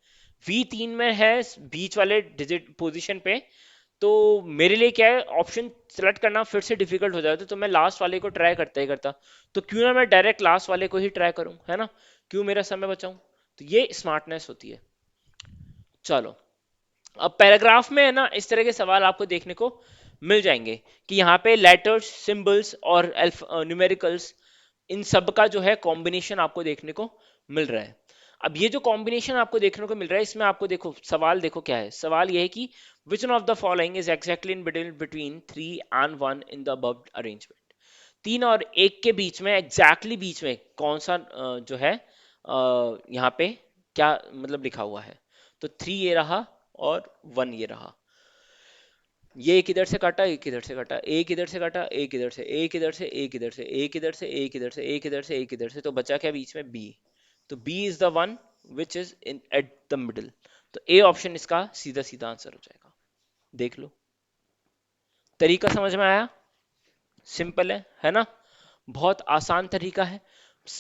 वी तीन में है बीच वाले डिजिट पोजीशन पे। तो मेरे लिए क्या है, ऑप्शन सेलेक्ट करना फिर से डिफिकल्ट हो जाता, तो मैं लास्ट वाले को ट्राई करता ही करता। तो क्यों ना मैं डायरेक्ट लास्ट वाले को ही ट्राई करूं, है ना? क्यों मेरा समय बचाऊं? तो ये स्मार्टनेस होती है। चलो, अब पैराग्राफ में है ना, इस तरह के सवाल आपको देखने को मिल जाएंगे कि यहाँ पे लेटर्स, सिंबल्स और न्यूमेरिकल्स, इन सब का जो है कॉम्बिनेशन आपको देखने को मिल रहा है। अब ये जो कॉम्बिनेशन आपको देखने को मिल रहा है, इसमें आपको देखो सवाल, देखो क्या है सवाल, ये है कि which one of the following is exactly in between 3 and 1 in the above arrangement. तीन और एक के बीच में, एग्जैक्टली बीच में कौन सा जो है यहाँ पे क्या मतलब लिखा हुआ है। तो थ्री ये रहा और वन ये रहा। ये एक इधर से काटा, एक इधर से काटा, एक इधर से काटा, एक इधर से, एक इधर से, एक इधर से, एक इधर से, एक इधर से, एक इधर से, एक इधर से, तो बचा क्या बीच में, बी। तो B is the one which is in at the middle. तो ए ऑप्शन इसका सीधा सीधा आंसर हो जाएगा। देख लो, तरीका समझ में आया? सिंपल है ना? बहुत आसान तरीका है।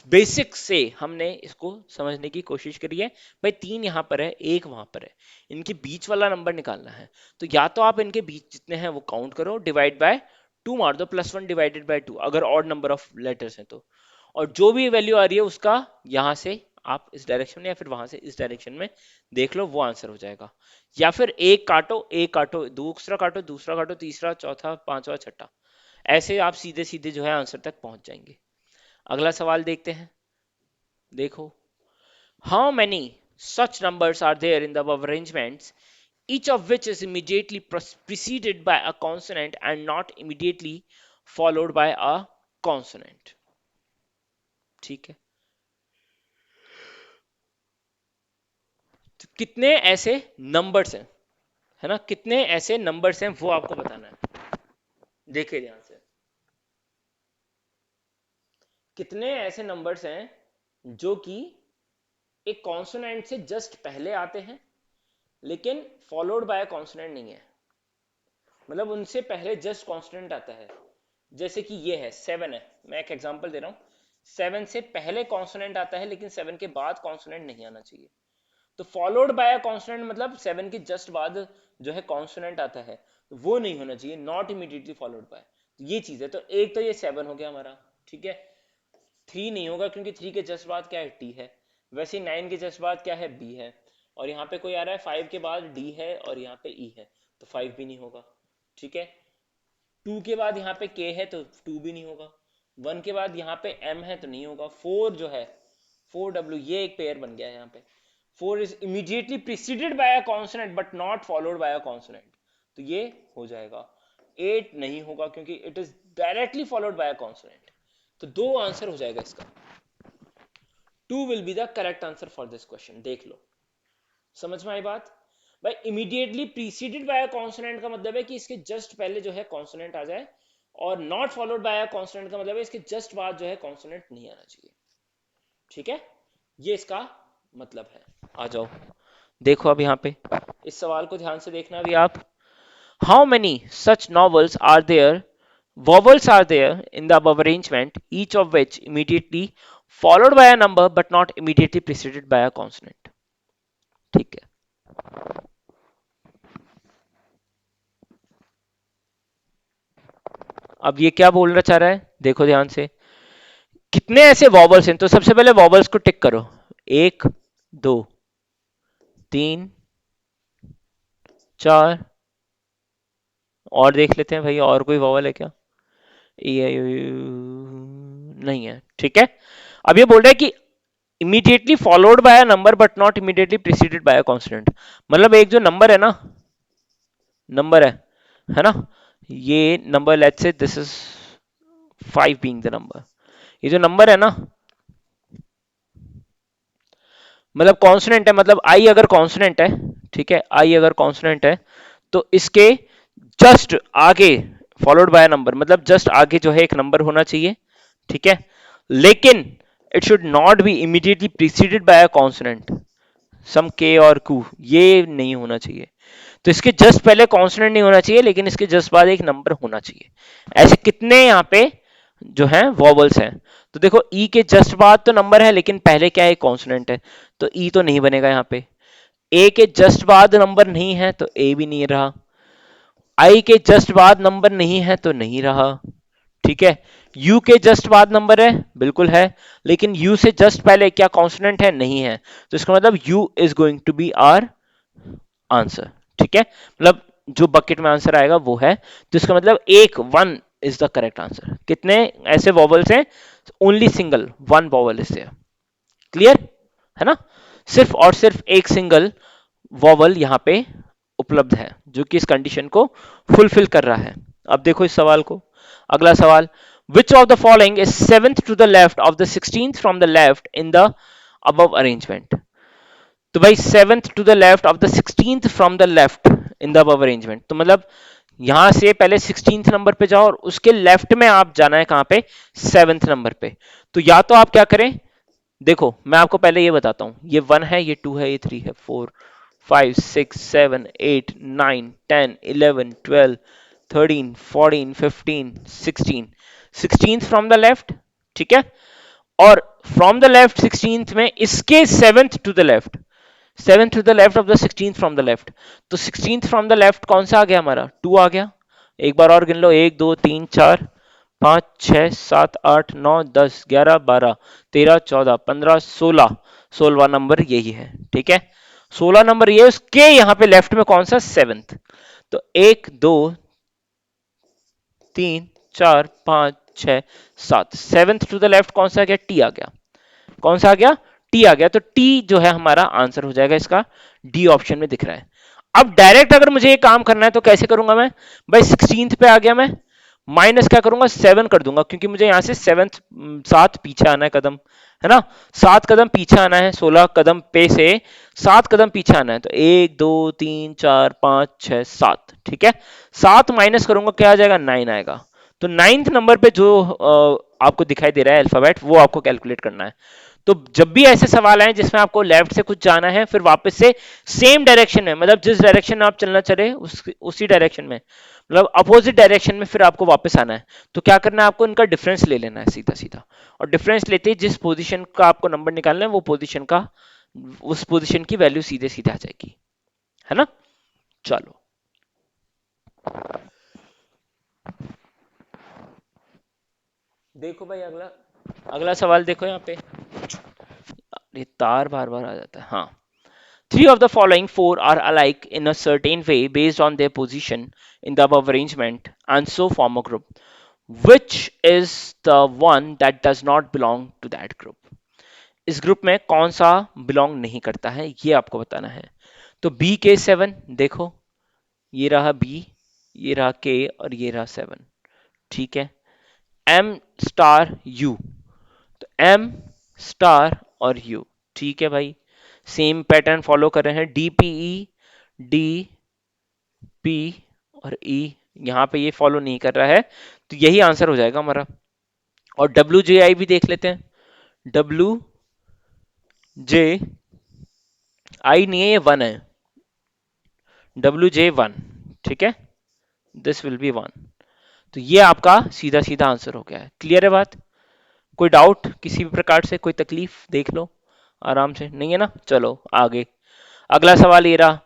बेसिक से हमने इसको समझने की कोशिश करी है। भाई तीन यहाँ पर है, एक वहां पर है, इनके बीच वाला नंबर निकालना है। तो या तो आप इनके बीच जितने हैं वो काउंट करो, डिवाइड बाय टू मार दो, +1 डिवाइडेड बाय टू, अगर ऑड नंबर ऑफ लेटर्स हैं तो। और जो भी वैल्यू आ रही है उसका यहाँ से आप इस डायरेक्शन में या फिर वहां से इस डायरेक्शन में देख लो, वो आंसर हो जाएगा। या फिर एक काटो, दूसरा काटो, तीसरा, चौथा, पांचवा, छठा, ऐसे आप सीधे सीधे जो है आंसर तक पहुंच जाएंगे। अगला सवाल देखते हैं। देखो, how many such numbers are there in the above arrangements, each of which is immediately preceded by a consonant and not immediately followed by a consonant? ठीक है, तो कितने ऐसे नंबर्स हैं, है ना? कितने ऐसे नंबर्स हैं वो आपको बताना है। देखिए ध्यान से, कितने ऐसे नंबर्स हैं जो कि एक कॉन्सोनेंट से जस्ट पहले आते हैं, लेकिन फॉलोड बाय कॉन्सोनेंट नहीं है, मतलब उनसे पहले जस्ट कॉन्सोनेंट आता है। जैसे कि ये है, सेवन है, मैं एक एग्जांपल दे रहा हूँ। सेवन से पहले कॉन्सोनेंट आता है, लेकिन सेवन के बाद कॉन्सोनेंट नहीं आना चाहिए। तो फॉलोड बाय कॉन्सोनेंट मतलब सेवन के जस्ट बाद जो है कॉन्सोनेंट आता है, तो वो नहीं होना चाहिए, नॉट इमीडिएटली फॉलोड बाय। तो ये चीज है, तो एक तो ये सेवन हो गया हमारा। ठीक है, थ्री नहीं होगा क्योंकि थ्री के जस्ट बाद क्या है, टी है। वैसे ही 9 के जस्ट बाद क्या है, बी है, और यहाँ पे कोई आ रहा है 5 के बाद डी है और यहाँ पे ई है, तो 5 भी नहीं होगा। ठीक है, 2 के बाद यहाँ पे के है तो 2 भी नहीं होगा, 1 के बाद यहाँ पे एम है तो नहीं होगा, 4 जो है 4W, ये एक पेयर बन गया है यहाँ पे। 4 is immediately preceded by a consonant but not followed by a consonant, तो ये हो जाएगा। 8 नहीं होगा क्योंकि it is directly followed by a consonant, तो दो आंसर हो जाएगा इसका। 2 will be the correct answer for this question. देख लो, समझ में आई बात? भाई immediately preceded by a consonant का मतलब है कि इसके जस्ट पहले जो है कॉन्सोनेंट आ जाए, और not followed by a consonant का मतलब है इसके जस्ट बाद जो है कॉन्सोनेंट नहीं आना चाहिए। ठीक है, ये इसका मतलब है। आ जाओ, देखो अब यहाँ पे इस सवाल को ध्यान से देखना भी आप। How many such vowels are there, vowels are there in the above arrangement, each of which immediately followed by a number but not immediately preceded by a consonant? ठीक है, अब ये क्या बोलना चाह रहा है, देखो ध्यान से। कितने ऐसे वॉबल्स हैं, तो सबसे पहले वॉबल्स को टिक करो। 1, 2, 3, 4, और देख लेते हैं भाई और कोई वॉवल है क्या। नहीं है, ठीक है। अब ये बोल रहा है कि immediately followed by a number but not immediately preceded by a constant, मतलब एक जो नंबर है ना, नंबर है ना, ये number, let's say this is 5 being the number, ये जो नंबर है ना, मतलब कॉन्सोनेंट है, मतलब आई अगर कॉन्सोनेंट है, ठीक है, आई अगर कॉन्सोनेंट है तो इसके जस्ट आगे फॉलोड बाय नंबर, मतलब जस्ट आगे जो है एक नंबर होना चाहिए, ठीक है, लेकिन it should not be immediately preceded by a consonant, सम के और कू, ये नहीं होना चाहिए। तो इसके जस्ट पहले कॉन्सोनेंट नहीं होना चाहिए, लेकिन इसके जस्ट बाद एक नंबर होना चाहिए। ऐसे कितने यहाँ पे जो है वॉवल्स हैं, तो देखो ई के जस्ट बाद तो नंबर है, लेकिन पहले क्या है, कॉन्सोनेंट है, तो ई तो नहीं बनेगा यहाँ पे। ए के जस्ट बाद नंबर नहीं है तो ए भी नहीं रहा, आई के जस्ट बाद नंबर नहीं है तो नहीं रहा, ठीक है। यू के जस्ट बाद नंबर है, बिल्कुल है, लेकिन यू से जस्ट पहले क्या कॉन्सोनेंट है, नहीं है, तो इसका मतलब U is going to be our answer, ठीक है, मतलब जो बकेट में आंसर आएगा वो है, तो इसका मतलब एक, one is the correct answer. कितने ऐसे वॉवल्स हैं, only single one vowel is there, clear है ना, सिर्फ और सिर्फ एक सिंगल वॉवल यहाँ पे उपलब्ध है जो कि इस कंडीशन को फुलफिल कर रहा है। अब देखो इस सवाल को, अगला सवाल, which of the following is seventh to the left of the 16th from the left in the above arrangement? तो भाई seventh to the left of the 16th from the left in the above arrangement, तो मतलब यहां से पहले 16th number पे जाओ और उसके लेफ्ट में आप जाना है कहां पे, सेवेंथ नंबर पे। तो या तो आप क्या करें, देखो मैं आपको पहले ये बताता हूं, ये 1 है, ये 2 है, ये 3 है, 4, 5, 6, 7, 8, 9, 10, 11, 12, 13, 14, 15, 16, 16th फ्रॉम द लेफ्ट, ठीक है, और फ्रॉम द लेफ्ट 16th में इसके seventh to the left, seventh to the left of the 16th from the left, तो 16th फ्रॉम द लेफ्ट कौन सा आ गया हमारा, 2 आ गया। एक बार और गिन लो, 1, 2, 3, 4, 5, 6, 7, 8, 9, 10, 11, 12, 13, 14, 15, 16, 16वां नंबर यही है, ठीक है, 16 नंबर ये, उसके यहाँ पे लेफ्ट में कौन सा, सेवेंथ, तो 1, 2, 3, 4, 5, 6, 7, सेवेंथ टू द लेफ्ट कौन सा आ गया, टी आ गया, कौन सा आ गया, टी आ गया, तो टी जो है हमारा आंसर हो जाएगा इसका, डी ऑप्शन में दिख रहा है। अब डायरेक्ट अगर मुझे ये काम करना है तो कैसे करूंगा मैं, भाई 16th पे आ गया मैं, माइनस क्या करूंगा, 7 कर दूंगा, क्योंकि मुझे यहां से सेवेंथ, 7 पीछे आना है कदम, है ना, 7 कदम पीछे आना है, 16 कदम पे से 7 कदम पीछे आना है, तो 1, 2, 3, 4, 5, 6, 7, ठीक है, 7 माइनस करूंगा क्या आ जाएगा, 9 आएगा। तो नाइन्थ नंबर पे जो आपको दिखाई दे रहा है अल्फाबेट, वो आपको कैलकुलेट करना है। तो जब भी ऐसे सवाल आए जिसमें आपको लेफ्ट से कुछ जाना है, फिर वापस से सेम डायरेक्शन में, मतलब जिस डायरेक्शन में आप चलना चाह रहे उसी डायरेक्शन में, मतलब अपोजिट डायरेक्शन में फिर आपको वापस आना है, तो क्या करना है, आपको इनका डिफरेंस ले लेना है सीधा सीधा, और डिफरेंस लेते ही जिस पोजीशन का आपको नंबर निकालना है वो पोजीशन का, उस पोजीशन की वैल्यू सीधे सीधे आ जाएगी, है ना। चलो, देखो भाई अगला, अगला सवाल देखो यहाँ पे, ये तार बार बार आ जाता है, हाँ। Three of the following four are alike in a certain way based on their position in the above arrangement and so form a group. Which is the one that does not belong to that group? इस group में कौन सा belong नहीं करता है, ये आपको बताना है। तो बी के 7 देखो, ये रहा बी, ये रहा के और ये रहा 7, ठीक है। एम स्टार यू, तो एम स्टार और यू, ठीक है भाई, सेम पैटर्न फॉलो कर रहे हैं। D P E, D P और ई, यहां पे ये फॉलो नहीं कर रहा है, तो यही आंसर हो जाएगा हमारा। और डब्ल्यू जे आई भी देख लेते हैं। डब्ल्यू जे आई नहीं है, ये 1 है। डब्ल्यू जे 1, ठीक है, दिस विल बी 1। तो ये आपका सीधा सीधा आंसर हो गया है। क्लियर है बात? कोई डाउट किसी भी प्रकार से, कोई तकलीफ देख लो आराम से, नहीं है ना? चलो आगे, अगला सवाल ये रहा,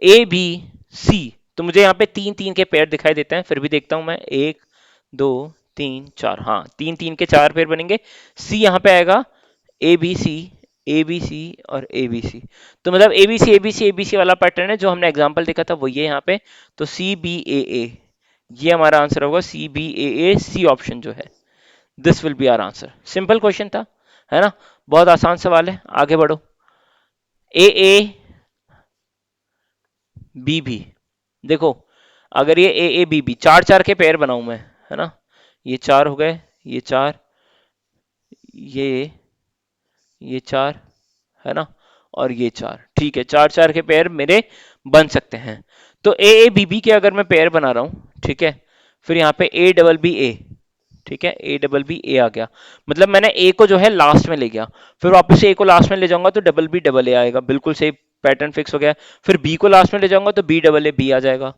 ए बी सी। तो मुझे यहाँ पे तीन तीन के पेयर दिखाई देते हैं, फिर भी देखता हूं मैं, 1 2 3 4, हाँ तीन तीन के 4 पेयर बनेंगे। सी यहाँ पे आएगा, ए बी सी, ए बी सी और ए बी सी। तो मतलब A B C A B C A B C वाला पैटर्न है जो हमने एग्जाम्पल देखा था, वो ये यहाँ पे। तो सी बी ए, ये हमारा आंसर होगा, सी बी ए, सी ऑप्शन जो है, this will be our answer. Simple question था, है ना? बहुत आसान सवाल है, आगे बढ़ो। ए बी बी, देखो अगर ये ए बी बी, चार चार के पेयर बनाऊं मैं, है ना? ये 4 हो गए, ये 4, ये 4, है ना? और ये 4, ठीक है, चार चार के पेयर मेरे बन सकते हैं। तो ए बी बी के अगर मैं पेयर बना रहा हूं, ठीक है, फिर यहाँ पे ए डबल बी ए, ठीक है, ए डबल बी ए आ गया, मतलब मैंने ए को जो है लास्ट में ले गया, फिर वापस से ए को लास्ट में ले जाऊंगा तो डबल बी डबल ए आएगा, बिल्कुल सही पैटर्न फिक्स हो गया। फिर बी को लास्ट में ले जाऊंगा तो बी डबल ए बी आ जाएगा,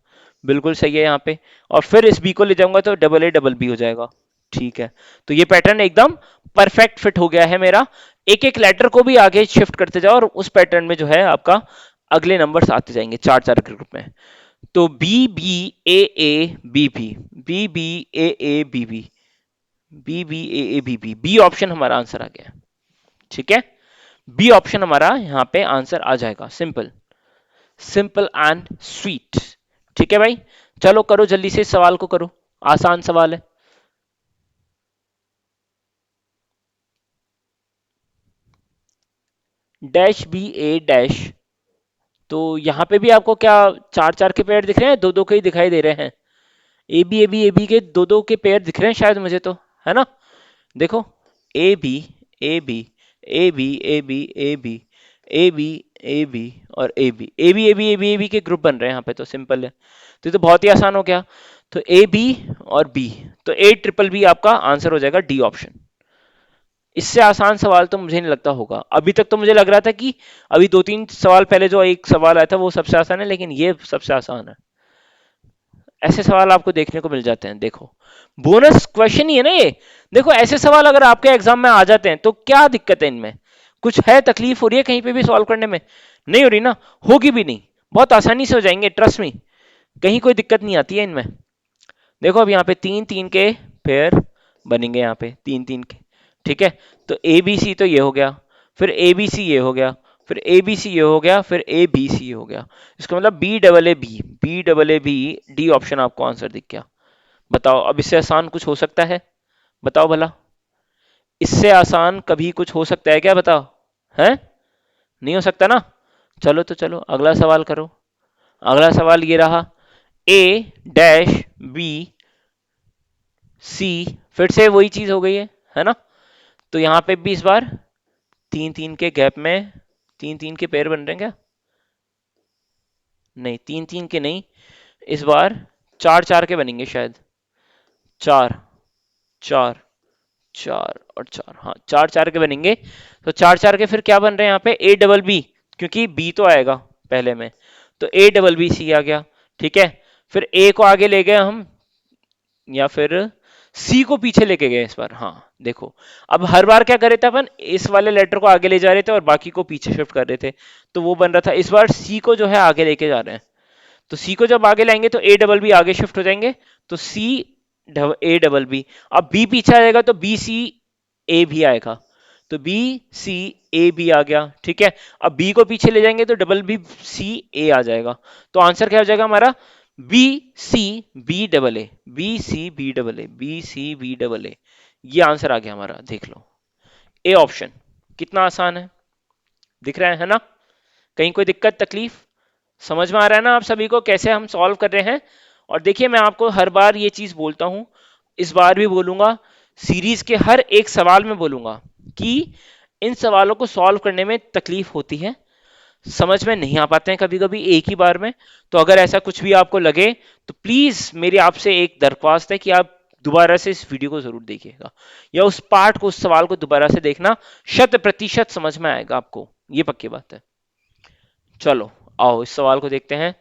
बिल्कुल सही है यहाँ पे। और फिर इस बी को ले जाऊंगा तो डबल ए डबल बी हो जाएगा, ठीक है। तो ये पैटर्न एकदम परफेक्ट फिट हो गया है मेरा। एक एक लेटर को भी आगे शिफ्ट करते जाओ और उस पैटर्न में जो है आपका अगले नंबर्स आते जाएंगे चार चार के ग्रुप में। तो B B A B B, B B A B B, B B A B B, B option हमारा आंसर आ गया, ठीक है। बी ऑप्शन हमारा यहां पे आंसर आ जाएगा, सिंपल, सिंपल एंड स्वीट, ठीक है भाई। चलो करो जल्दी से, इस सवाल को करो, आसान सवाल है। डैश बी ए डैश, तो यहां पे भी आपको क्या चार चार के पेयर दिख रहे हैं? दो दो के ही दिखाई दे रहे हैं। ए बी के दो दो के पेयर दिख रहे हैं शायद मुझे तो, है ना? देखो, A B A B, A B A B A B, A B A B और A B, A B A B A B A B के ग्रुप बन रहे हैं यहाँ पे, तो सिंपल है। तो ये तो बहुत ही आसान हो गया। तो ए बी और बी, तो ए ट्रिपल बी आपका आंसर हो जाएगा, डी ऑप्शन। इससे आसान सवाल तो मुझे नहीं लगता होगा। अभी तक तो मुझे लग रहा था कि अभी दो तीन सवाल पहले जो एक सवाल आया था वो सबसे आसान है, लेकिन ये सबसे आसान है। ऐसे सवाल आपको देखने को मिल जाते हैं, देखो बोनस क्वेश्चन ही है ना ये। देखो ऐसे सवाल अगर आपके एग्जाम में आ जाते हैं तो क्या दिक्कत है इनमें? कुछ है तकलीफ हो रही है कहीं पे भी सॉल्व करने में? नहीं हो रही ना, होगी भी नहीं, बहुत आसानी से हो जाएंगे, ट्रस्ट मी, कहीं कोई दिक्कत नहीं आती है इनमें। देखो अब यहाँ पे तीन तीन के पेयर बनेंगे, यहाँ पे तीन तीन के, ठीक है। तो ए बी सी तो ये हो गया, फिर ए बी सी ये हो गया, फिर ए बी सी ये हो गया, फिर ए बी सी ये हो गया। इसका मतलब B double A B, B double A B, D option आपको आंसर दिख गया। बताओ अब इससे आसान कुछ हो सकता है? बताओ भला, इससे आसान कभी कुछ हो सकता है क्या? बताओ, है? नहीं हो सकता ना? चलो तो चलो अगला सवाल करो। अगला सवाल ये रहा, ए डैश बी सी, फिर से वही चीज हो गई है ना? तो यहां पे भी इस बार तीन तीन के गैप में तीन तीन के पेयर बन रहे हैं क्या? नहीं, तीन तीन के नहीं, इस बार चार चार के बनेंगे शायद। चार, चार, चार और चार, हाँ चार चार के बनेंगे। तो चार चार के फिर क्या बन रहे हैं यहाँ पे? ए डबल बी, क्योंकि बी तो आएगा पहले में, तो ए डबल बी सी आ गया, ठीक है। फिर ए को आगे ले गए हम, या फिर सी को पीछे लेके गए इस बार, हाँ देखो। अब हर बार क्या कर रहे थे अपन, इस वाले लेटर को आगे ले जा रहे थे और बाकी को पीछे शिफ्ट कर रहे थे, तो वो बन रहा था। इस बार सी को जो है आगे लेके जा रहे हैं, तो सी को जब आगे लाएंगे तो ए डबल बी आगे शिफ्ट हो जाएंगे, तो सी ए डबल बी। अब बी पीछे आ जाएगा तो बी सी ए भी आएगा, तो बी सी ए बी आ गया, ठीक है। अब बी को पीछे ले जाएंगे तो डबल बी सी ए आ जाएगा। तो आंसर क्या हो जाएगा हमारा, B C B double A, B C B double A, B C B double A. ये आंसर आ गया हमारा, देख लो ए ऑप्शन। कितना आसान है, दिख रहा है ना? कहीं कोई दिक्कत तकलीफ? समझ में आ रहा है ना आप सभी को कैसे हम सॉल्व कर रहे हैं? और देखिए मैं आपको हर बार ये चीज बोलता हूं, इस बार भी बोलूंगा, सीरीज के हर एक सवाल में बोलूंगा कि इन सवालों को सॉल्व करने में तकलीफ होती है, समझ में नहीं आ पाते हैं कभी कभी एक ही बार में। तो अगर ऐसा कुछ भी आपको लगे तो प्लीज मेरी आपसे एक दरख्वास्त है कि आप दोबारा से इस वीडियो को जरूर देखिएगा, या उस पार्ट को, उस सवाल को दोबारा से देखना, 100% समझ में आएगा आपको, ये पक्की बात है। चलो आओ इस सवाल को देखते हैं।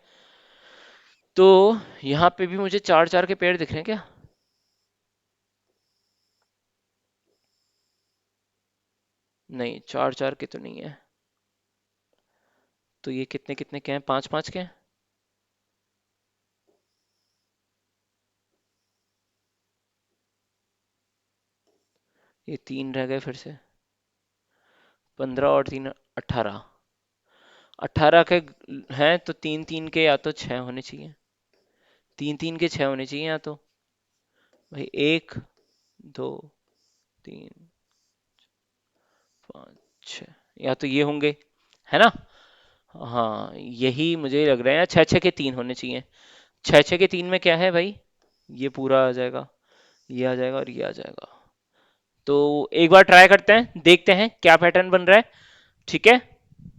तो यहां पे भी मुझे चार चार के पेड़ दिख रहे हैं क्या? नहीं, चार चार के तो नहीं है। तो ये कितने कितने के हैं, पांच पांच के हैं? ये तीन रह गए फिर से, 15 और तीन 18। 18 के हैं तो तीन तीन के या तो छह होने चाहिए, तीन तीन के छह होने चाहिए, या तो भाई एक, दो, तीन, पाँच, छः, या तो ये होंगे, है ना? हाँ यही मुझे लग रहा है, छः छः के तीन होने चाहिए। छः छः के तीन में क्या है भाई, ये पूरा आ जाएगा, ये आ जाएगा और ये आ जाएगा। तो एक बार ट्राई करते हैं, देखते हैं क्या पैटर्न बन रहा है, ठीक है।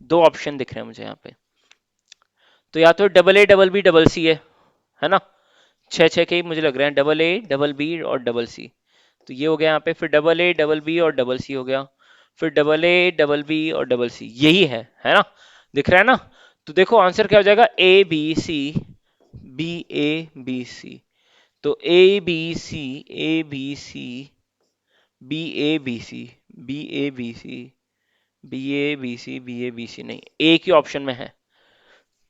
दो ऑप्शन दिख रहे हैं मुझे यहाँ पे, तो या तो double A double B double C है ना? छः छः के ही मुझे लग रहे हैं, डबल ए डबल बी और डबल सी। तो ये हो गया यहाँ पे, फिर डबल ए डबल बी और डबल सी हो गया, फिर डबल ए डबल बी और डबल सी, यही है ना? दिख रहा है ना? तो देखो आंसर क्या हो जाएगा, A B C B A B C. तो A B C, A B C, B A B C, B A B C, B A B C, B A B C नहीं, ए की option में है,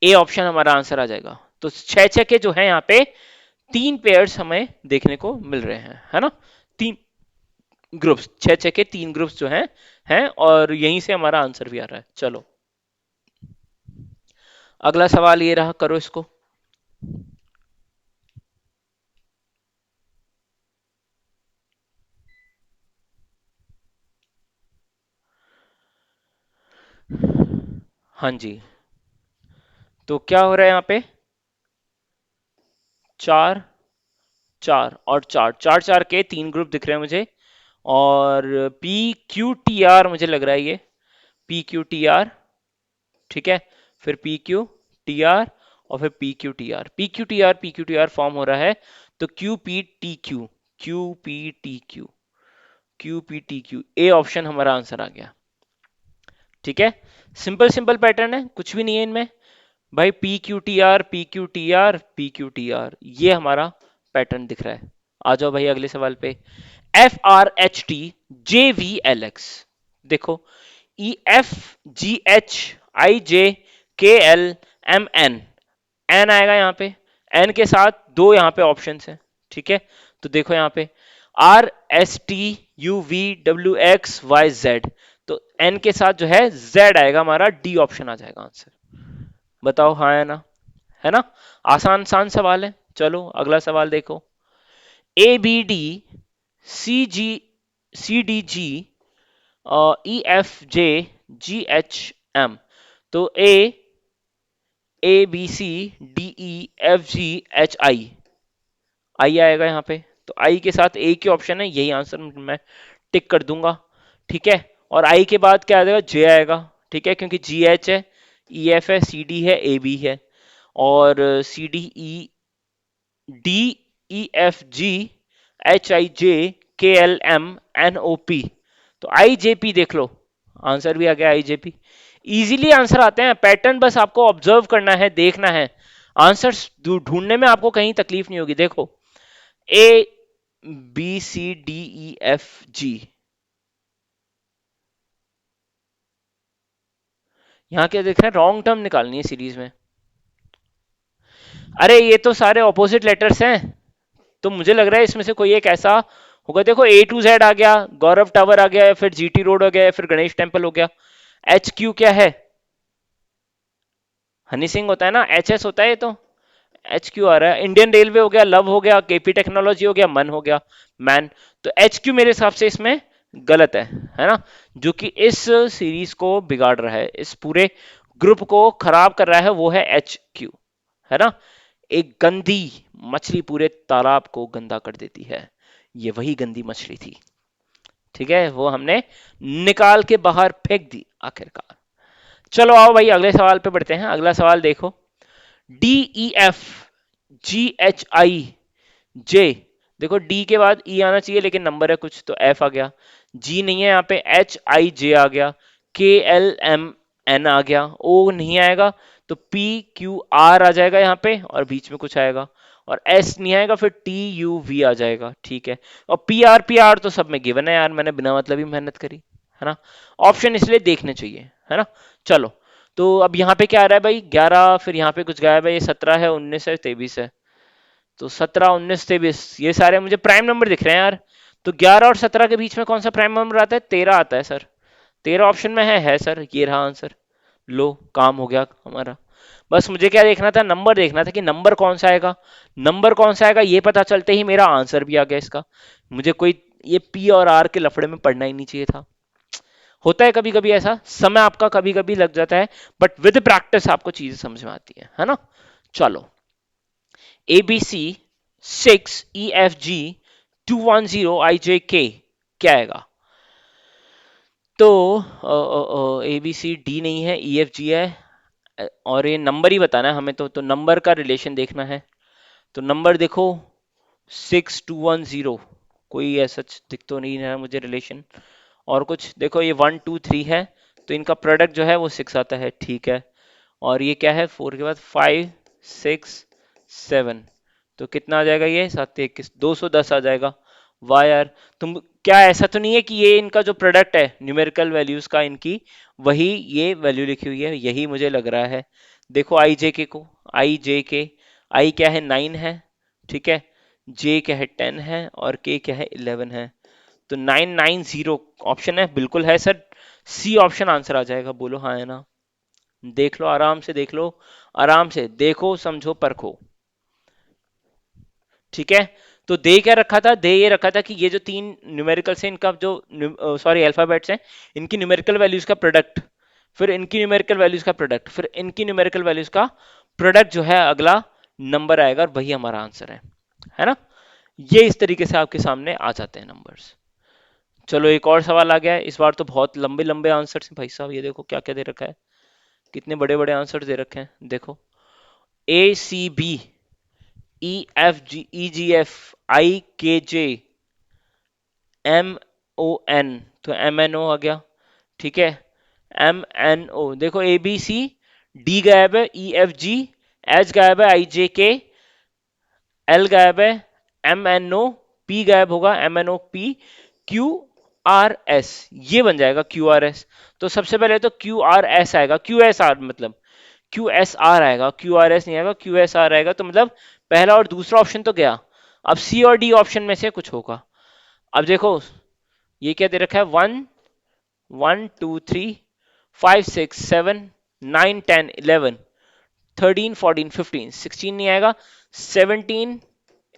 A option हमारा answer आ जाएगा। तो छह छह के जो है यहाँ पे तीन पेयर्स हमें देखने को मिल रहे हैं, है ना? तीन ग्रुप्स, छह छह के तीन ग्रुप्स जो हैं और यहीं से हमारा आंसर भी आ रहा है। चलो अगला सवाल ये रहा, करो इसको। हाँ जी, तो क्या हो रहा है यहाँ पे, चार, चार और चार, चार चार के तीन ग्रुप दिख रहे हैं मुझे, और पी क्यू टी आर मुझे लग रहा है ये, पी क्यू टी आर, ठीक है। फिर पी क्यू टी आर और फिर P Q T R, P Q T R, P Q T R form हो रहा है। तो Q P T Q, Q P T Q, Q P T Q, A option हमारा answer आ गया, ठीक है। सिंपल सिंपल पैटर्न है, कुछ भी नहीं है इनमें भाई, P Q T R, P Q T R, P Q T R, ये हमारा पैटर्न दिख रहा है। आ जाओ भाई अगले सवाल पे, एफ आर एच टी जे वी एल एक्स, देखो ई F G H I J K L M N, N आएगा यहाँ पे, एन के साथ दो यहाँ पे ऑप्शन है, ठीक है। तो देखो यहाँ पे R S T U V W X Y Z, तो एन के साथ जो है जेड आएगा, हमारा डी ऑप्शन आ जाएगा आंसर। बताओ हाँ या ना, है ना? आसान आसान सवाल है। चलो अगला सवाल देखो, A B D C G C D G E F J G H M, तो A B C D E F G H I, I आएगा यहाँ पे। तो आई के साथ ए की ऑप्शन है, यही आंसर मैं टिक कर दूंगा, ठीक है। और आई के बाद क्या आ जाएगा, जे आएगा, ठीक है, क्योंकि जी एच है, ई एफ है, सी डी है, ए बी है, और C D E D E F G H I J K L M N O P, तो आई जे पी देख लो, आंसर भी आ गया आई जे पी। इजीली आंसर आते हैं, पैटर्न बस आपको ऑब्जर्व करना है, देखना है, आंसर ढूंढने में आपको कहीं तकलीफ नहीं होगी। देखो A B C D E F G, यहाँ क्या देख रहे हैं, रॉन्ग टर्म निकालनी है सीरीज में। अरे ये तो सारे ऑपोजिट लेटर्स हैं, तो मुझे लग रहा है इसमें से कोई एक ऐसा होगा। देखो ए टू जेड आ गया, गौरव टावर आ गया, या फिर जीटी रोड हो गया, या फिर गणेश टेम्पल हो गया। एच क्यू क्या है? हनी सिंह होता है ना, एच एस होता है ये तो। एच क्यू आ रहा है। इंडियन रेलवे हो गया, लव हो गया, केपी टेक्नोलॉजी हो गया, मन हो गया, मैन। तो एच क्यू मेरे हिसाब से इसमें गलत है ना? जो कि इस सीरीज को बिगाड़ रहा है, इस पूरे ग्रुप को खराब कर रहा है, वो है एच क्यू, है ना? एक गंदी मछली पूरे तालाब को गंदा कर देती है, ये वही गंदी मछली थी। ठीक है, वो हमने निकाल के बाहर फेंक दी आखिरकार। चलो आओ भाई अगले सवाल पे बढ़ते हैं। अगला सवाल देखो। D E F G H I J, देखो डी के बाद ई आना चाहिए लेकिन नंबर है कुछ, तो एफ आ गया। जी नहीं है यहाँ पे, एच आई जे आ गया, के एल एम एन आ गया, ओ नहीं आएगा, तो पी क्यू आर आ जाएगा यहाँ पे, और बीच में कुछ आएगा, और एस नहीं आएगा, फिर टी यू वी आ जाएगा। ठीक है, और पी आर तो सब में गिवन है यार, मैंने बिना मतलब ही मेहनत करी, है ना? ऑप्शन इसलिए देखने चाहिए, है ना? चलो, तो अब यहाँ पे क्या आ रहा है भाई? 11, फिर यहाँ पे कुछ गायब है, ये 17 है, 19 है, 23 है। तो 17, 19, 23 ये सारे मुझे प्राइम नंबर दिख रहे हैं यार। तो 11 और 17 के बीच में कौन सा प्राइम नंबर आता है? 13 आता है सर। 13 ऑप्शन में है सर, ये रहा आंसर। लो, काम हो गया हमारा। बस मुझे क्या देखना था? नंबर देखना था कि नंबर कौन सा आएगा। नंबर कौन सा आएगा ये पता चलते ही मेरा आंसर भी आ गया इसका। मुझे कोई ये पी और आर के लफड़े में पड़ना ही नहीं चाहिए था। होता है कभी कभी ऐसा, समय आपका कभी कभी लग जाता है, बट विद प्रैक्टिस आपको चीजें समझ में आती है ना? चलो, ए बी सी 6 EFG 210 IJK क्या आएगा? तो ए बी सी डी नहीं है, ई एफ जी है, और ये नंबर ही बताना है हमें, तो नंबर का रिलेशन देखना है। तो नंबर देखो 6210, कोई ऐसा दिख तो नहीं रहा मुझे रिलेशन। और कुछ देखो, ये 1 2 3 है, तो इनका प्रोडक्ट जो है वो 6 आता है। ठीक है, और ये क्या है? 4 के बाद 5 6 7, तो कितना आ जाएगा? ये 7 21 210 आ जाएगा। वाह यार, तुम क्या ऐसा तो नहीं है कि ये इनका जो प्रोडक्ट है न्यूमेरिकल वैल्यूज का, इनकी वही ये वैल्यू लिखी हुई है? यही मुझे लग रहा है। देखो आई जे के को, आई जे के, आई क्या है? 9 है, ठीक है, जे क्या है? 10 है, और के क्या है? 11 है। तो 990 ऑप्शन है, बिल्कुल है सर। सी ऑप्शन आंसर आ जाएगा। बोलो हाँ है ना? देख लो, आराम से देख लो, आराम से देखो, समझो, परखो। ठीक है, तो दे क्या रखा था? दे ये रखा था कि ये जो तीन न्यूमेरिकल्स हैं, इनका जो सॉरी अल्फाबेट्स हैं, इनकी न्यूमेरिकल वैल्यूज का प्रोडक्ट, फिर इनकी न्यूमेरिकल वैल्यूज का प्रोडक्ट, फिर इनकी न्यूमेरिकल वैल्यूज का प्रोडक्ट जो है अगला नंबर आएगा, और वही हमारा आंसर है ना? ये इस तरीके से आपके सामने आ जाते हैं नंबर्स। चलो, एक और सवाल आ गया है, इस बार तो बहुत लंबे लंबे आंसर हैं भाई साहब। ये देखो क्या क्या दे रखा है, कितने बड़े बड़े आंसर दे रखे हैं, देखो। A C B E F G E G F I K J M O N, तो एम एन ओ आ गया। ठीक है, एम एन ओ, देखो ए बी सी, डी गायब है, ई एफ जी, एच गायब है, आई जे के, एल गायब है, एम एन ओ, पी गायब होगा, M N O P, Q R S, ये बन जाएगा क्यू आर एस। तो सबसे पहले तो क्यू आर एस आएगा, क्यू एस आर मतलब क्यू एस आर आएगा, क्यू आर एस नहीं आएगा, क्यू एस आर आएगा। तो मतलब पहला और दूसरा ऑप्शन तो गया। अब सी और डी ऑप्शन में से कुछ होगा। अब देखो, ये क्या दे रखा है? 1 1 2 3 5 6 7 9 10 11 13 14 15 16 नहीं आएगा, 17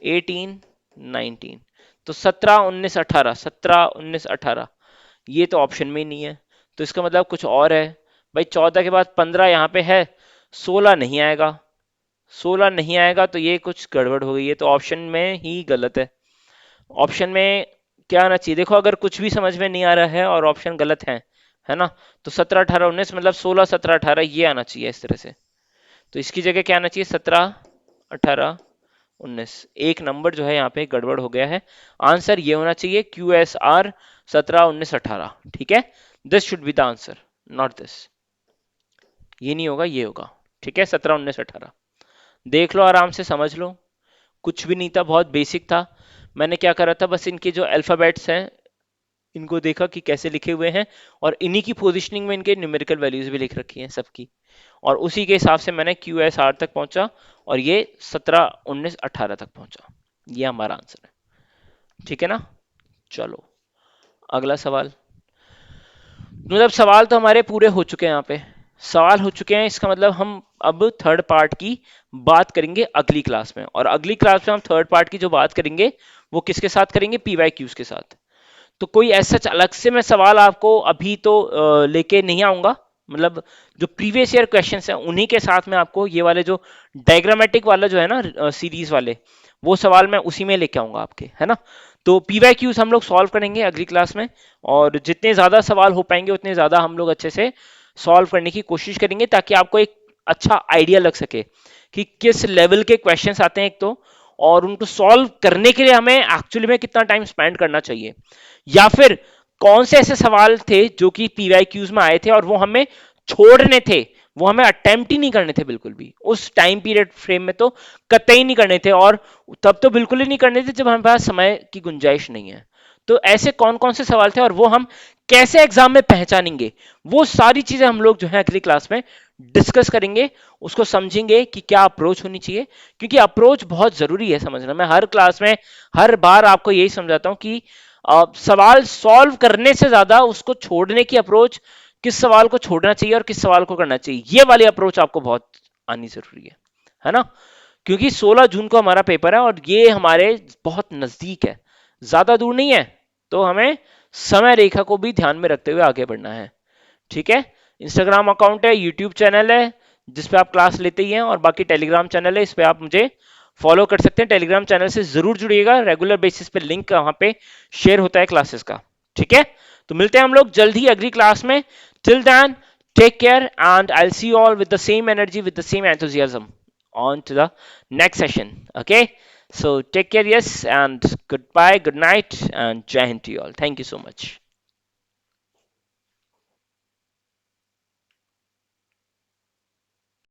18 19, तो 17 19 18 ये तो ऑप्शन में ही नहीं है। तो इसका मतलब कुछ और है भाई। 14 के बाद 15 यहाँ पे है, 16 नहीं आएगा, 16 नहीं आएगा, तो ये कुछ गड़बड़ हो गई है, तो ऑप्शन में ही गलत है। ऑप्शन में क्या आना चाहिए? देखो, अगर कुछ भी समझ में नहीं आ रहा है और ऑप्शन गलत है ना, तो 17 18 19 मतलब 16 17 18 ये आना चाहिए इस तरह से। तो इसकी जगह क्या आना चाहिए? 17 18 19। एक नंबर जो है यहाँ पे गड़बड़ हो गया है। आंसर ये होना चाहिए क्यू एस आर 17 19 18। ठीक है, this should be the answer, not this. ये नहीं होगा, ये होगा। ठीक है, 17 19 18। देख लो, आराम से समझ लो, कुछ भी नहीं था, बहुत बेसिक था। मैंने क्या करा था, बस इनके जो अल्फाबेट्स हैं इनको देखा कि कैसे लिखे हुए हैं, और इन्हीं की पोजीशनिंग में इनके न्यूमेरिकल वैल्यूज भी लिख रखी हैं सबकी, और उसी के हिसाब से मैंने क्यू एस आर तक पहुंचा, और ये 17 19 18 तक पहुंचा। ये हमारा आंसर है। ठीक है ना? चलो अगला सवाल। मतलब सवाल तो हमारे पूरे हो चुके हैं यहाँ पे, सवाल हो चुके हैं, इसका मतलब हम अब थर्ड पार्ट की बात करेंगे अगली क्लास में, और अगली क्लास में हम थर्ड पार्ट की जो बात करेंगे वो किसके साथ करेंगे, पीवाई क्यूज के साथ। तो कोई ऐसा अलग से मैं सवाल आपको अभी तो लेके नहीं आऊंगा, मतलब जो प्रीवियस ईयर क्वेश्चंस हैं उन्हीं के साथ में आपको ये वाले जो डायग्रामेटिक वाला जो है ना सीरीज वाले, वो सवाल मैं उसी में लेके आऊंगा आपके, है ना। तो पीवाई क्यूज हम लोग सॉल्व करेंगे अगली क्लास में, और जितने ज्यादा सवाल हो पाएंगे उतने ज्यादा हम लोग अच्छे से सॉल्व करने की कोशिश करेंगे, ताकि आपको एक अच्छा आइडिया लग सके कि किस लेवल के क्वेश्चंस आते हैं एक तो, और उनको सॉल्व करने के लिए हमें एक्चुअली में कितना टाइम स्पेंड करना चाहिए, या फिर कौन से ऐसे सवाल थे जो कि पीवाई क्यूज में आए थे और वो हमें छोड़ने थे, वो हमें अटेम्प्ट ही नहीं करने थे बिल्कुल भी, उस टाइम पीरियड फ्रेम में तो कतई नहीं करने थे, और तब तो बिल्कुल ही नहीं करने थे जब हमारे पास समय की गुंजाइश नहीं है। तो ऐसे कौन कौन से सवाल थे और वो हम कैसे एग्जाम में पहचानेंगे, वो सारी चीजें हम लोग जो है अगली क्लास में डिस्कस करेंगे, उसको समझेंगे कि क्या अप्रोच होनी चाहिए, क्योंकि अप्रोच बहुत जरूरी है समझना। मैं हर क्लास में हर बार आपको यही समझाता हूं कि सवाल सॉल्व करने से ज्यादा उसको छोड़ने की अप्रोच, किस सवाल को छोड़ना चाहिए और किस सवाल को करना चाहिए, ये वाली अप्रोच आपको बहुत आनी जरूरी है ना। क्योंकि 16 जून को हमारा पेपर है और ये हमारे बहुत नजदीक है, ज्यादा दूर नहीं है, तो हमें समय रेखा को भी ध्यान में रखते हुए आगे बढ़ना है। ठीक है। इंस्टाग्राम अकाउंट है, यूट्यूब चैनल है जिसपे आप क्लास लेते ही हैं, और बाकी टेलीग्राम चैनल है, इस पे आप मुझे फॉलो कर सकते हैं। टेलीग्राम चैनल से जरूर जुड़िएगा, रेगुलर बेसिस पे लिंक वहां पे शेयर होता है क्लासेस का। ठीक है। तो मिलते हैं हम लोग जल्द ही अगली क्लास में। Till then take care and I see you all with the same energy, with the same enthusiasm on to the next session. Okay, so take care, yes, and goodbye, good night, and jai hind to you all. Thank you so much.